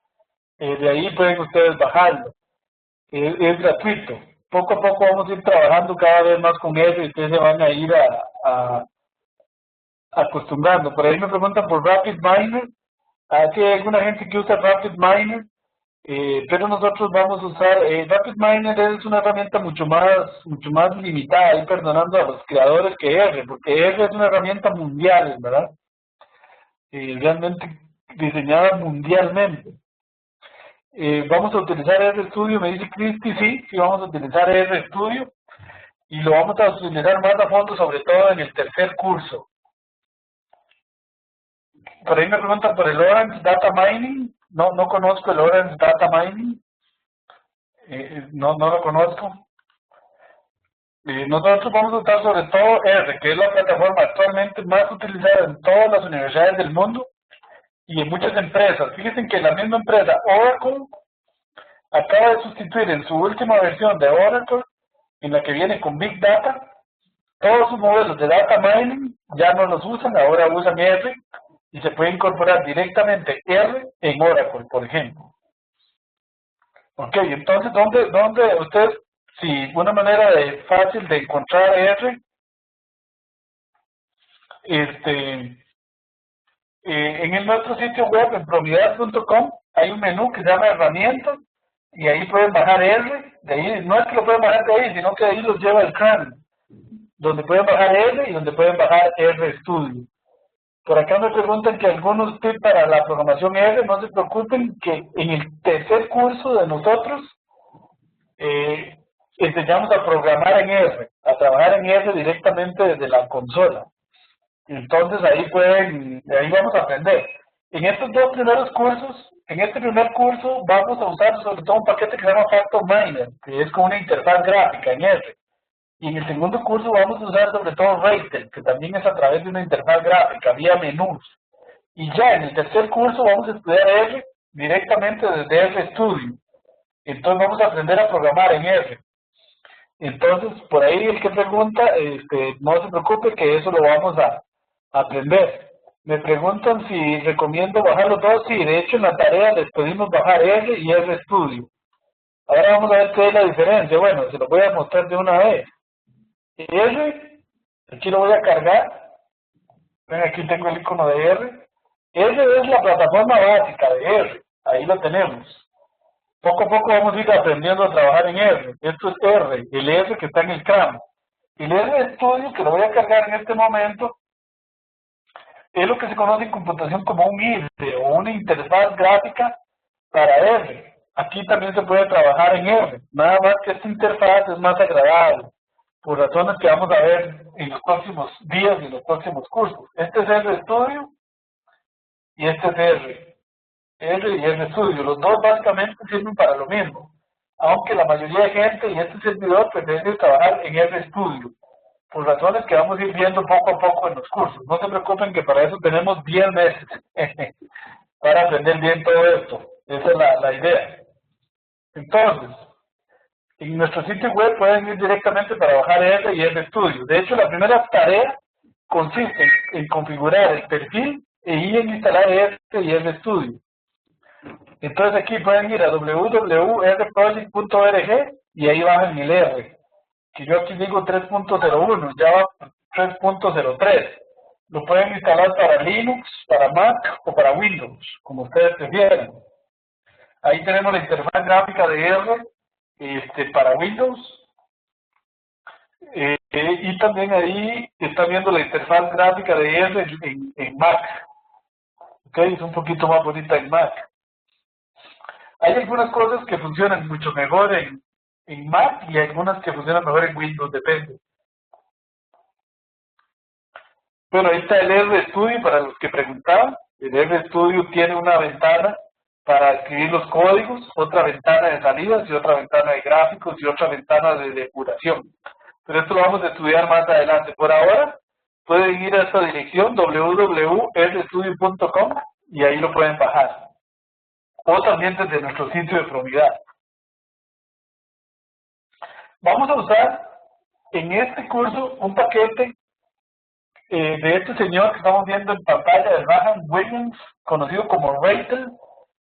Speaker 1: De ahí pueden ustedes bajarlo. Es gratuito. Poco a poco vamos a ir trabajando cada vez más con eso y ustedes se van a ir acostumbrando. Por ahí me preguntan por RapidMiner. Aquí hay alguna gente que usa RapidMiner, pero nosotros vamos a usar RapidMiner. Es una herramienta mucho más limitada, y perdonando a los creadores que R, porque R es una herramienta mundial, ¿verdad? Realmente diseñada mundialmente. Vamos a utilizar RStudio, me dice Cristi, sí vamos a utilizar RStudio y lo vamos a utilizar más a fondo, sobre todo en el tercer curso. Por ahí me preguntan por el Orange Data Mining. No conozco el Orange Data Mining. No lo conozco. Nosotros vamos a usar sobre todo R, que es la plataforma actualmente más utilizada en todas las universidades del mundo y en muchas empresas. Fíjense que la misma empresa Oracle acaba de sustituir en su última versión de Oracle, en la que viene con Big Data, todos sus modelos de data mining ya no los usan, ahora usan R y se puede incorporar directamente R en Oracle, por ejemplo. Ok, entonces, ¿dónde ustedes, si una manera fácil de encontrar R, en nuestro sitio web, en probidad.com, hay un menú que se llama herramientas, y ahí pueden bajar R. De ahí, no es que lo pueden bajar de ahí, sino que de ahí los lleva el CRAN, donde pueden bajar R y donde pueden bajar RStudio. Por acá me preguntan que algunos tips para la programación R. No se preocupen, que en el tercer curso de nosotros enseñamos a programar en R, a trabajar en R directamente desde la consola. Entonces ahí vamos a aprender. En estos dos primeros cursos, en este primer curso vamos a usar sobre todo un paquete que se llama FactorMiner, que es como una interfaz gráfica en R. Y en el segundo curso vamos a usar sobre todo Raster, que también es a través de una interfaz gráfica, vía menús. Y ya en el tercer curso vamos a estudiar R directamente desde RStudio. Entonces vamos a aprender a programar en R. Entonces, por ahí el que pregunta, no se preocupe, que eso lo vamos a aprender. Me preguntan si recomiendo bajar los dos. Sí, de hecho en la tarea les pedimos bajar R y RStudio. Ahora vamos a ver qué es la diferencia. Bueno, se lo voy a mostrar de una vez. R, aquí lo voy a cargar. Ven, aquí tengo el icono de R. R es la plataforma básica de R. Ahí lo tenemos. Poco a poco vamos a ir aprendiendo a trabajar en R. Esto es R, el R que está en el CRAN. El RStudio, que lo voy a cargar en este momento, es lo que se conoce en computación como un IDE o una interfaz gráfica para R. Aquí también se puede trabajar en R, nada más que esta interfaz es más agradable, por razones que vamos a ver en los próximos días y en los próximos cursos. Este es RStudio y este es R y RStudio. Los dos básicamente sirven para lo mismo, aunque la mayoría de gente y este servidor prefiere trabajar en RStudio, por razones que vamos a ir viendo poco a poco en los cursos. No se preocupen que para eso tenemos 10 meses para aprender bien todo esto. Esa es la idea. Entonces, En nuestro sitio web pueden ir directamente para bajar R y RStudio. De hecho, la primera tarea consiste en configurar el perfil e ir a instalar R y RStudio. Entonces aquí pueden ir a www.rproject.org y ahí bajan el R, que yo aquí digo 3.01, ya va 3.03. Lo pueden instalar para Linux, para Mac o para Windows, como ustedes prefieran. Ahí tenemos la interfaz gráfica de R para Windows. Y también ahí están viendo la interfaz gráfica de R en Mac. Okay, es un poquito más bonita en Mac. Hay algunas cosas que funcionan mucho mejor en Mac y algunas que funcionan mejor en Windows, depende. Bueno, ahí está el RStudio para los que preguntaban. El RStudio tiene una ventana para escribir los códigos, otra ventana de salidas y otra ventana de gráficos y otra ventana de depuración. Pero esto lo vamos a estudiar más adelante. Por ahora, pueden ir a esta dirección www.rstudio.com y ahí lo pueden bajar. O también desde nuestro sitio de Promidad. Vamos a usar en este curso un paquete de este señor que estamos viendo en pantalla, de Graham Williams, conocido como REITL.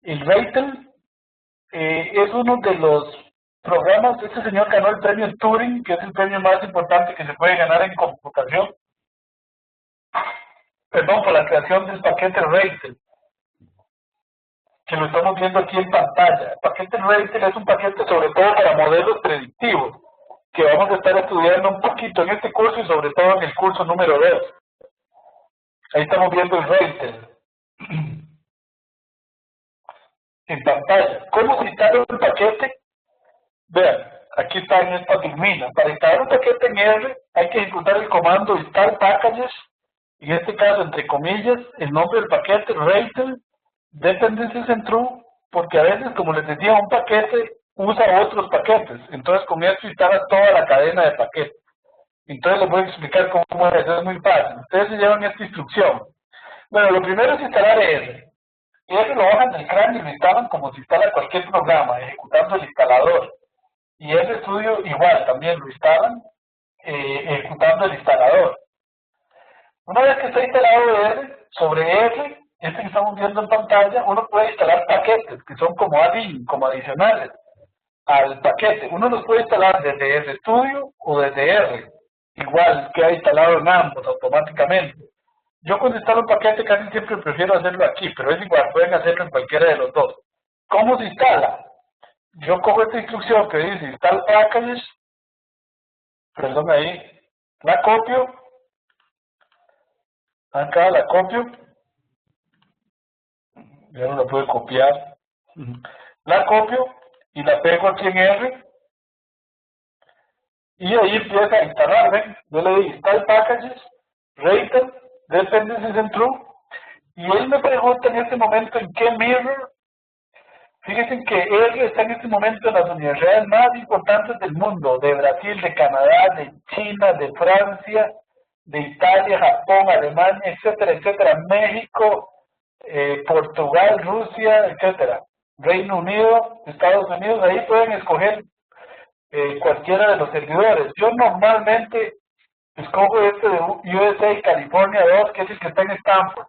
Speaker 1: El REITL es uno de los programas. Este señor ganó el premio Turing, que es el premio más importante que se puede ganar en computación. Perdón, por la creación del paquete REITL, que lo estamos viendo aquí en pantalla. El paquete REITL es un paquete sobre todo para modelos predictivos, que vamos a estar estudiando un poquito en este curso y sobre todo en el curso número 2. Ahí estamos viendo el REITL en pantalla. ¿Cómo se instala un paquete? Vean, aquí está en esta termina. Para instalar un paquete en R hay que ejecutar el comando install packages, en este caso entre comillas, el nombre del paquete REITL, dependencies en true, porque a veces, como les decía, un paquete usa otros paquetes. Entonces con esto instala toda la cadena de paquetes. Entonces les voy a explicar cómo es. Es muy fácil. Ustedes se llevan esta instrucción. Bueno, lo primero es instalar R. R lo bajan del CRAN y lo instalan como si instala cualquier programa, ejecutando el instalador. Y RStudio igual, también lo instalan ejecutando el instalador. Una vez que está instalado R, sobre R, este que estamos viendo en pantalla, uno puede instalar paquetes que son como add-in, como adicionales al paquete. Uno los puede instalar desde RStudio o desde R, igual queda instalado en ambos automáticamente. Yo cuando instalo un paquete casi siempre prefiero hacerlo aquí, pero es igual, pueden hacerlo en cualquiera de los dos. ¿Cómo se instala? Yo cojo esta instrucción que dice install packages, perdón ahí, la copio, acá la copio, ya no la puedo copiar, la copio y la pego aquí en R, y ahí empieza a instalar, ¿ven? Yo le digo install packages, REITL, dependencies en true, y él me pregunta en este momento en qué mirror. Fíjense que R está en este momento en las universidades más importantes del mundo, de Brasil, de Canadá, de China, de Francia, de Italia, Japón, Alemania, etcétera, etcétera, México, Portugal, Rusia, etcétera, Reino Unido, Estados Unidos. Ahí pueden escoger cualquiera de los servidores. Yo normalmente escojo este de USA California 2, que es el que está en Stanford,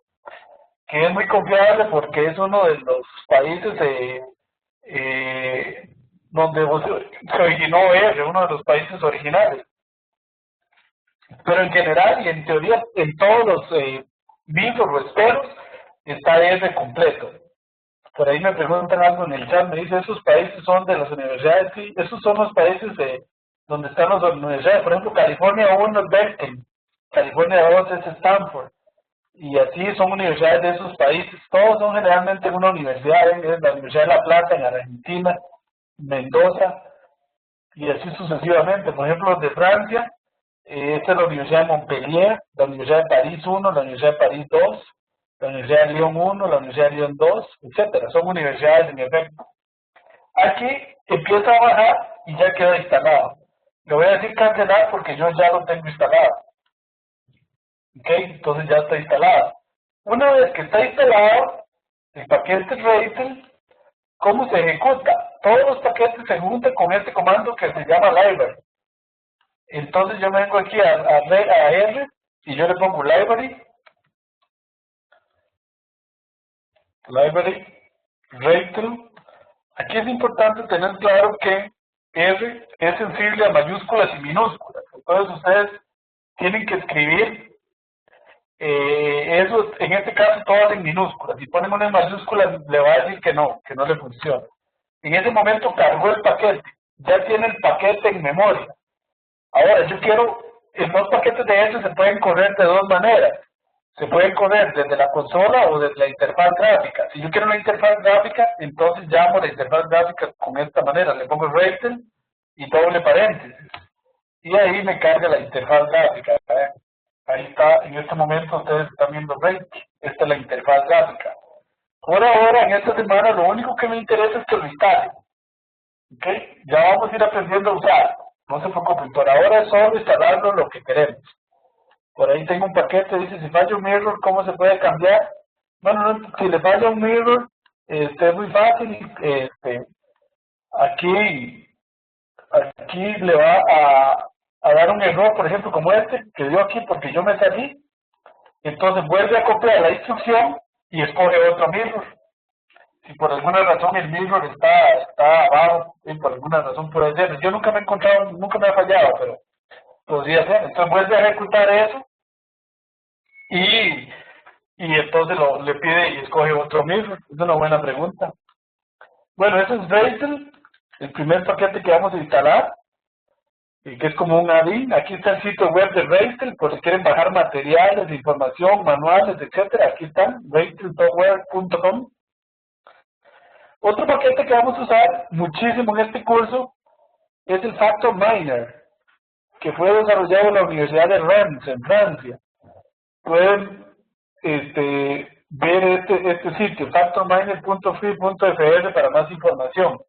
Speaker 1: que es muy confiable porque es uno de los países donde se originó R, uno de los países originales. Pero en general y en teoría, en todos los micros o esperos, está R completo. Por ahí me preguntan algo en el chat, me dice, ¿esos países son de las universidades? Sí, esos son los países donde están las universidades. Por ejemplo, California 1 es Berkeley, California 2 es Stanford. Y así son universidades de esos países. Todos son generalmente una universidad. Es la Universidad de La Plata en Argentina, Mendoza, y así sucesivamente. Por ejemplo, los de Francia, esta es la Universidad de Montpellier, la Universidad de París 1, la Universidad de París 2, la Universidad de Lyon 1, la Universidad de Lyon 2, etcétera. Son universidades en efecto. Aquí empieza a bajar y ya queda instalado. Le voy a decir cancelar porque yo ya lo tengo instalado. Ok, entonces ya está instalado. Una vez que está instalado, el paquete REITL, ¿cómo se ejecuta? todos los paquetes se juntan con este comando que se llama library. Entonces yo me vengo aquí a R y yo le pongo library REITL. Aquí es importante tener claro que R es sensible a mayúsculas y minúsculas. Entonces ustedes tienen que escribir eso, en este caso todas en minúsculas. Si ponen una en mayúsculas le va a decir que no le funciona. En ese momento cargó el paquete, ya tiene el paquete en memoria. Ahora yo quiero, los paquetes de S se pueden correr de dos maneras. Se pueden correr desde la consola o desde la interfaz gráfica. Si yo quiero una interfaz gráfica, entonces llamo la interfaz gráfica con esta manera. Le pongo REITL y doble paréntesis. Y ahí me carga la interfaz gráfica. Ahí está, en este momento ustedes están viendo REITL. Esta es la interfaz gráfica. Por ahora, en esta semana, lo único que me interesa es que lo instale. ¿Okay? Ya vamos a ir aprendiendo a usarlo. No se preocupen, por ahora es solo instalarlo lo que queremos. Por ahí tengo un paquete, dice, si falla un mirror, ¿cómo se puede cambiar? Bueno, si le falla un mirror, es muy fácil. Aquí le va a dar un error, por ejemplo, como este, que dio aquí porque yo me salí. Entonces vuelve a copiar la instrucción y escoge otro mirror. Si por alguna razón el mirror está abajo, y por alguna razón puede ser. Yo nunca me he encontrado, nunca me ha fallado, pero podría ser. Entonces vuelve a ejecutar eso y entonces le pide y escoge otro mirror. Es una buena pregunta. Bueno, ese es REITL, el primer paquete que vamos a instalar, y que es como un add-in. Aquí está el sitio web de REITL, por si quieren bajar materiales, información, manuales, etcétera. Aquí están, reitl.web.com. Otro paquete que vamos a usar muchísimo en este curso es el Factor Miner, que fue desarrollado en la Universidad de Reims, en Francia. Pueden ver este sitio, factorminer.free.fr, para más información.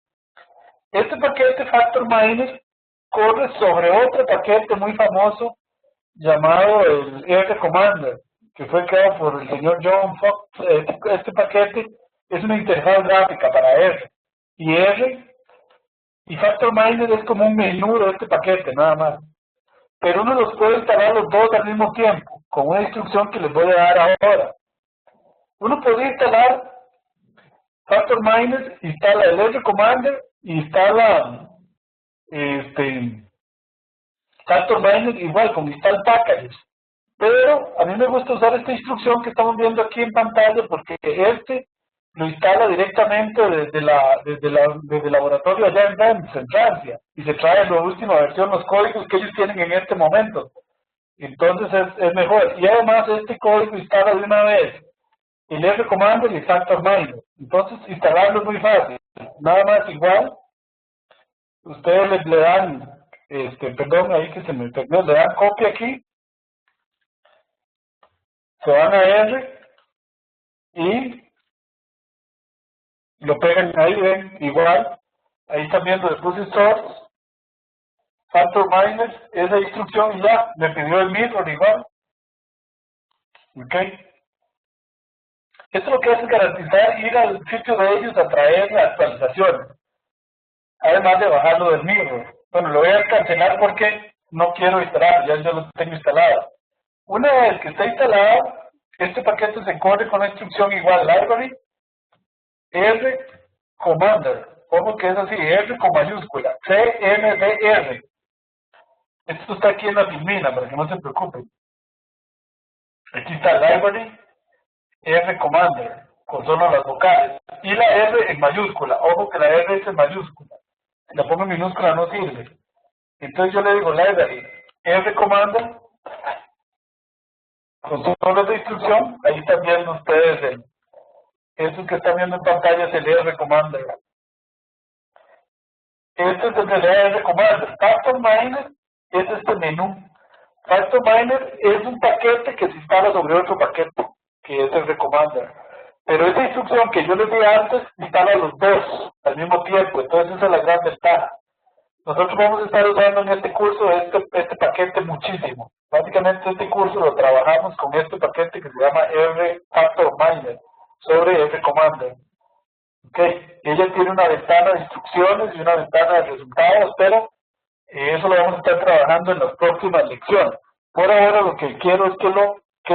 Speaker 1: Este paquete Factor Miner corre sobre otro paquete muy famoso llamado el R Commander, que fue creado por el señor John Fox. Este paquete es una interfaz gráfica para R. Y Factor Miner es como un menú de este paquete, nada más. Pero uno los puede instalar los dos al mismo tiempo, con una instrucción que les voy a dar ahora. Uno podría instalar Factor Miner, instala el R Commander, instala Factor Miner igual con install packages. Pero a mí me gusta usar esta instrucción que estamos viendo aquí en pantalla, porque lo instala directamente desde el laboratorio allá en Reims, en Francia, y se trae la última versión, los códigos que ellos tienen en este momento. Entonces es mejor. Y además este código instala de una vez el R Commander y el Factor Miner. Entonces instalarlo es muy fácil. Nada más igual, ustedes le dan, perdón, ahí que se me perdió, le dan copia aquí, se van a R y lo pegan ahí, ven, igual, ahí están viendo el Fuzzy Source, Factor Miner, esa instrucción y ya, me pidió el mirror igual. Ok. Esto lo que hace es garantizar ir al sitio de ellos a traer las actualizaciones, además de bajarlo del mirror. Bueno, lo voy a cancelar porque no quiero instalar, ya yo lo tengo instalado. Una vez que está instalado, este paquete se corre con la instrucción igual, library, R Commander, como que es así, R con mayúscula, CMDR. Esto está aquí en la filmina, para que no se preocupen. Aquí está library, R Commander, con solo las vocales. Y la R en mayúscula, ojo que la R es en mayúscula. Si la pongo en minúscula no sirve. Entonces yo le digo library, R Commander, con solo esa instrucción, ahí están viendo ustedes eso que están viendo en pantalla es el R Commander. Este es el R Commander. Factor Miner es este menú. Factor Miner es un paquete que se instala sobre otro paquete, que es el R Commander. Pero esa instrucción que yo les di antes instala los dos al mismo tiempo, entonces esa es la gran ventaja. Nosotros vamos a estar usando en este curso este paquete muchísimo. Básicamente este curso lo trabajamos con este paquete que se llama R Factor Miner sobre R Commander. Ok, ella tiene una ventana de instrucciones y una ventana de resultados, pero eso lo vamos a estar trabajando en las próximas lecciones. Por ahora lo que quiero es que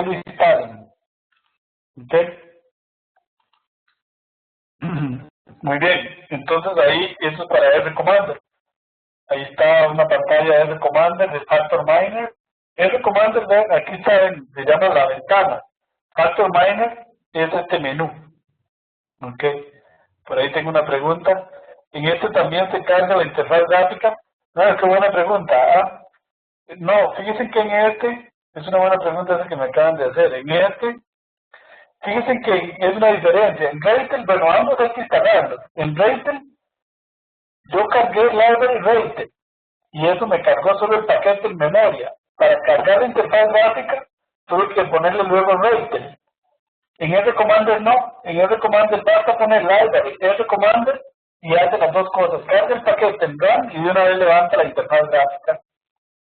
Speaker 1: lo instalen. Ok. Muy bien, entonces ahí eso es para R Commander. Ahí está una pantalla de R Commander de Factor Miner. R Commander, ven, aquí está, se llama la ventana. Factor Miner es este menú. Ok, por ahí tengo una pregunta. En este también se carga la interfaz gráfica. No, qué buena pregunta. ¿Ah? No, fíjense que en este, es una buena pregunta esa que me acaban de hacer. En este, fíjense que es una diferencia. En Ratel, bueno, ambos hay que instalarlos. En Ratel, yo cargué Library Ratel y eso me cargó solo el paquete en memoria. Para cargar la interfaz gráfica, tuve que ponerle luego Ratel. En R Commander no, en R Commander basta poner library, R Commander y hace las dos cosas, carga el paquete en RAM y de una vez levanta la interfaz gráfica.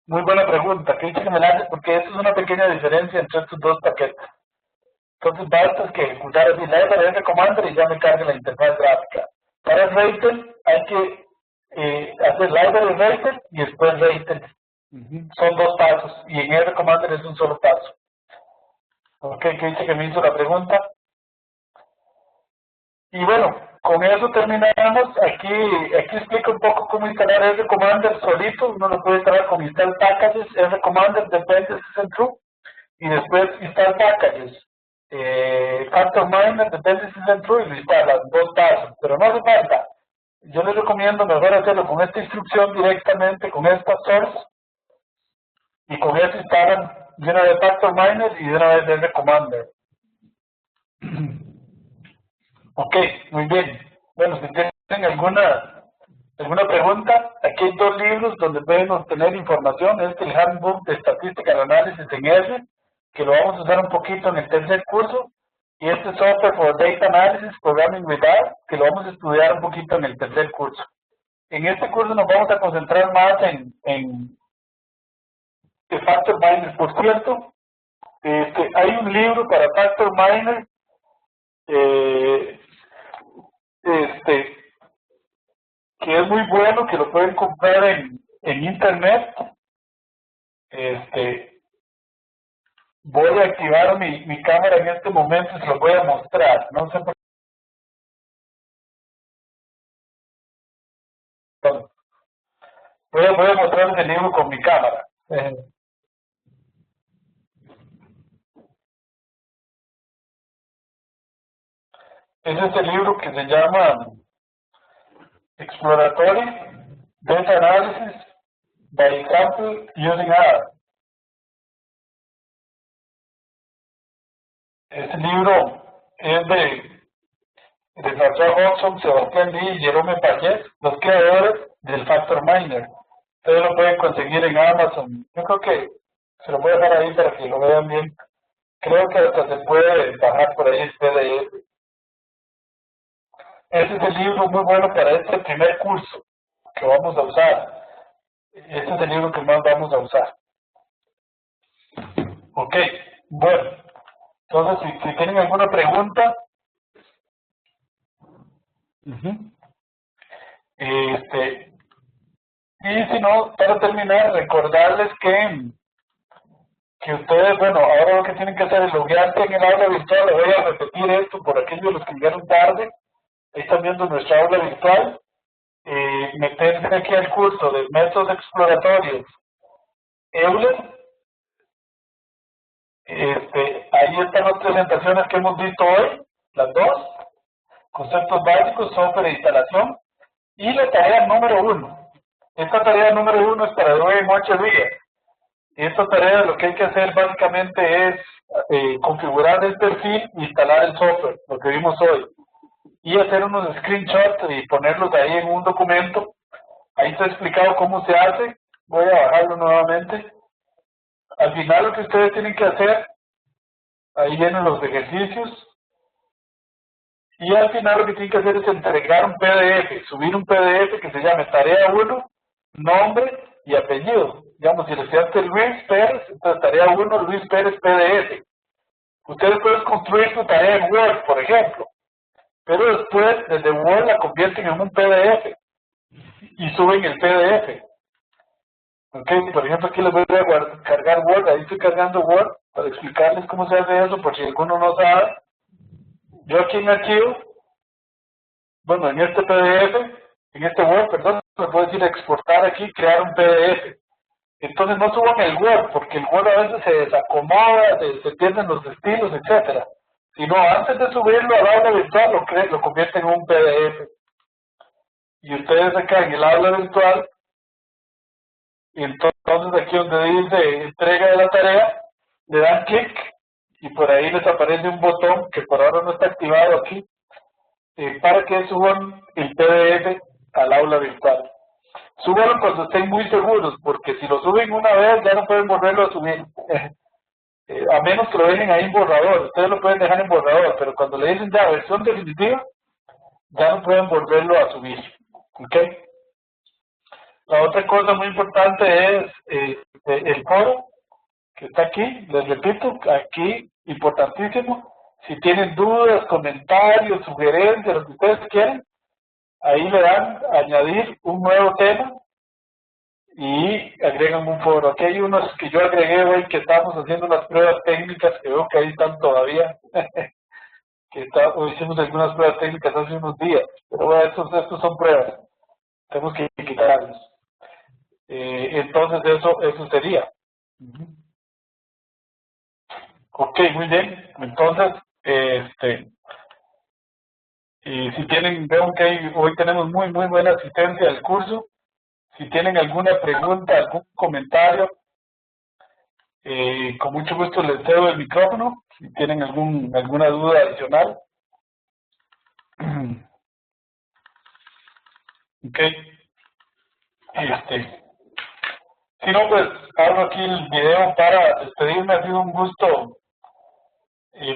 Speaker 1: Muy buena pregunta, que dice que me la hace porque esa es una pequeña diferencia entre estos dos paquetes. Entonces basta que ejecutar así library R Commander y ya me carga la interfaz gráfica. Para Ratel hay que hacer library Ratel y después Ratel. Son dos pasos y en R Commander es un solo paso. Ok, que dice que me hizo la pregunta. Y bueno, con eso terminamos. Aquí explico un poco cómo instalar R Commander solito. Uno lo puede instalar con install packages, R Commander dependencies and true, y después install packages, Factor Miner dependencies and true, y lo instalan, dos pasos. Pero no hace falta. Yo les recomiendo mejor hacerlo con esta instrucción directamente, con esta source, y con eso instalan de una vez Factor Miner y de una vez R Commander. Ok, muy bien. Bueno, si tienen alguna pregunta, aquí hay dos libros donde pueden obtener información. Este es el Handbook de Estadística y Análisis en R, que lo vamos a usar un poquito en el tercer curso. Y este Software for Data Analysis, Programming with R, que lo vamos a estudiar un poquito en el tercer curso. En este curso nos vamos a concentrar más en Factor Miner. Por cierto, hay un libro para Factor Miner, que es muy bueno, que lo pueden comprar en internet. Voy a activar mi cámara en este momento y se lo voy a mostrar. No sé por qué. Voy a mostrar el libro con mi cámara. Ese es el libro que se llama Exploratory Data Analysis by Example Using R. Este libro es de François Hodgson, Sebastián Lee y Jerome Payet, los creadores del Factor Miner. Ustedes lo pueden conseguir en Amazon. Yo creo que se lo voy a dejar ahí para que lo vean bien. Creo que hasta se puede bajar por ahí el PDF. Ese es el libro muy bueno para este primer curso que vamos a usar. Este es el libro que más vamos a usar. Ok, bueno. Entonces, si tienen alguna pregunta, y si no, para terminar, recordarles que ustedes, bueno, ahora lo que tienen que hacer es loguearse en el aula virtual. Les voy a repetir esto por aquellos de los que llegaron tarde. Ahí están viendo nuestra aula virtual. Meterse aquí al curso de métodos exploratorios Euler. Ahí están las presentaciones que hemos visto hoy, las dos, conceptos básicos, software e instalación, y la tarea número 1. Esta tarea número 1 es para hoy en 8 días. Esta tarea lo que hay que hacer básicamente es configurar el perfil e instalar el software, lo que vimos hoy, y hacer unos screenshots y ponerlos ahí en un documento. Ahí está explicado cómo se hace. Voy a bajarlo nuevamente. Al final lo que ustedes tienen que hacer, ahí vienen los ejercicios, y al final lo que tienen que hacer es entregar un PDF, subir un PDF que se llame tarea 1, nombre y apellido. Digamos, si el estudiante es Luis Pérez, entonces tarea 1, Luis Pérez PDF. Ustedes pueden construir su tarea en Word, por ejemplo. pero después desde Word la convierten en un PDF y suben el PDF. Ok, por ejemplo aquí les voy a cargar Word, ahí estoy cargando Word para explicarles cómo se hace eso por si alguno no sabe. Yo aquí en archivo, bueno, en este PDF, en este Word, perdón, me puedo decir exportar aquí, crear un PDF. Entonces no suban el Word, porque el Word a veces se desacomoda, se pierden los estilos, etcétera. Sino antes de subirlo al aula virtual lo convierten en un PDF. Y ustedes acá en el aula virtual, y entonces aquí donde dice entrega de la tarea, le dan clic y por ahí les aparece un botón que por ahora no está activado aquí, para que suban el PDF al aula virtual. Súbanlo cuando estén muy seguros, porque si lo suben una vez ya no pueden volverlo a subir. A menos que lo dejen ahí en borrador, ustedes lo pueden dejar en borrador, pero cuando le dicen ya versión definitiva, ya no pueden volverlo a subir. ¿Ok? La otra cosa muy importante es el foro, que está aquí, les repito, aquí, importantísimo. Si tienen dudas, comentarios, sugerencias, lo que ustedes quieran, ahí le dan añadir un nuevo tema y agregan un foro. Aquí hay unos que yo agregué hoy que estamos haciendo unas pruebas técnicas que veo que ahí están todavía. Hoy hicimos algunas pruebas técnicas hace unos días, pero bueno, estos son pruebas. Tenemos que quitarlos. Entonces eso sería. Ok, muy bien. Entonces, si tienen, veo que hoy tenemos muy buena asistencia al curso. Si tienen alguna pregunta, algún comentario, con mucho gusto les cedo el micrófono. Si tienen alguna duda adicional. Ok. Si no, pues hago aquí el video para despedirme. Ha sido un gusto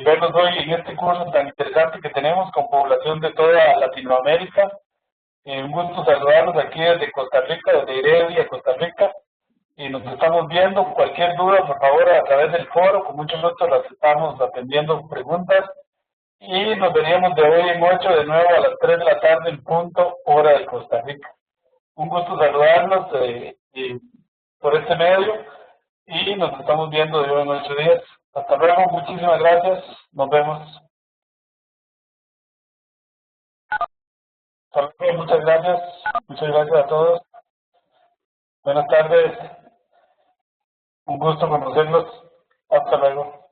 Speaker 1: verlos hoy en este curso tan interesante que tenemos con población de toda Latinoamérica. Un gusto saludarlos aquí desde Costa Rica, desde Heredia, Costa Rica. Y nos estamos viendo. Cualquier duda, por favor, a través del foro. Con mucho gusto las estamos atendiendo preguntas. Y nos veríamos de hoy en 8 de nuevo a las 3 de la tarde en punto, hora de Costa Rica. Un gusto saludarlos por este medio y nos estamos viendo de hoy en 8 días. Hasta luego, muchísimas gracias. Nos vemos. Hasta luego, muchas gracias. Muchas gracias a todos. Buenas tardes. Un gusto conocerlos. Hasta luego.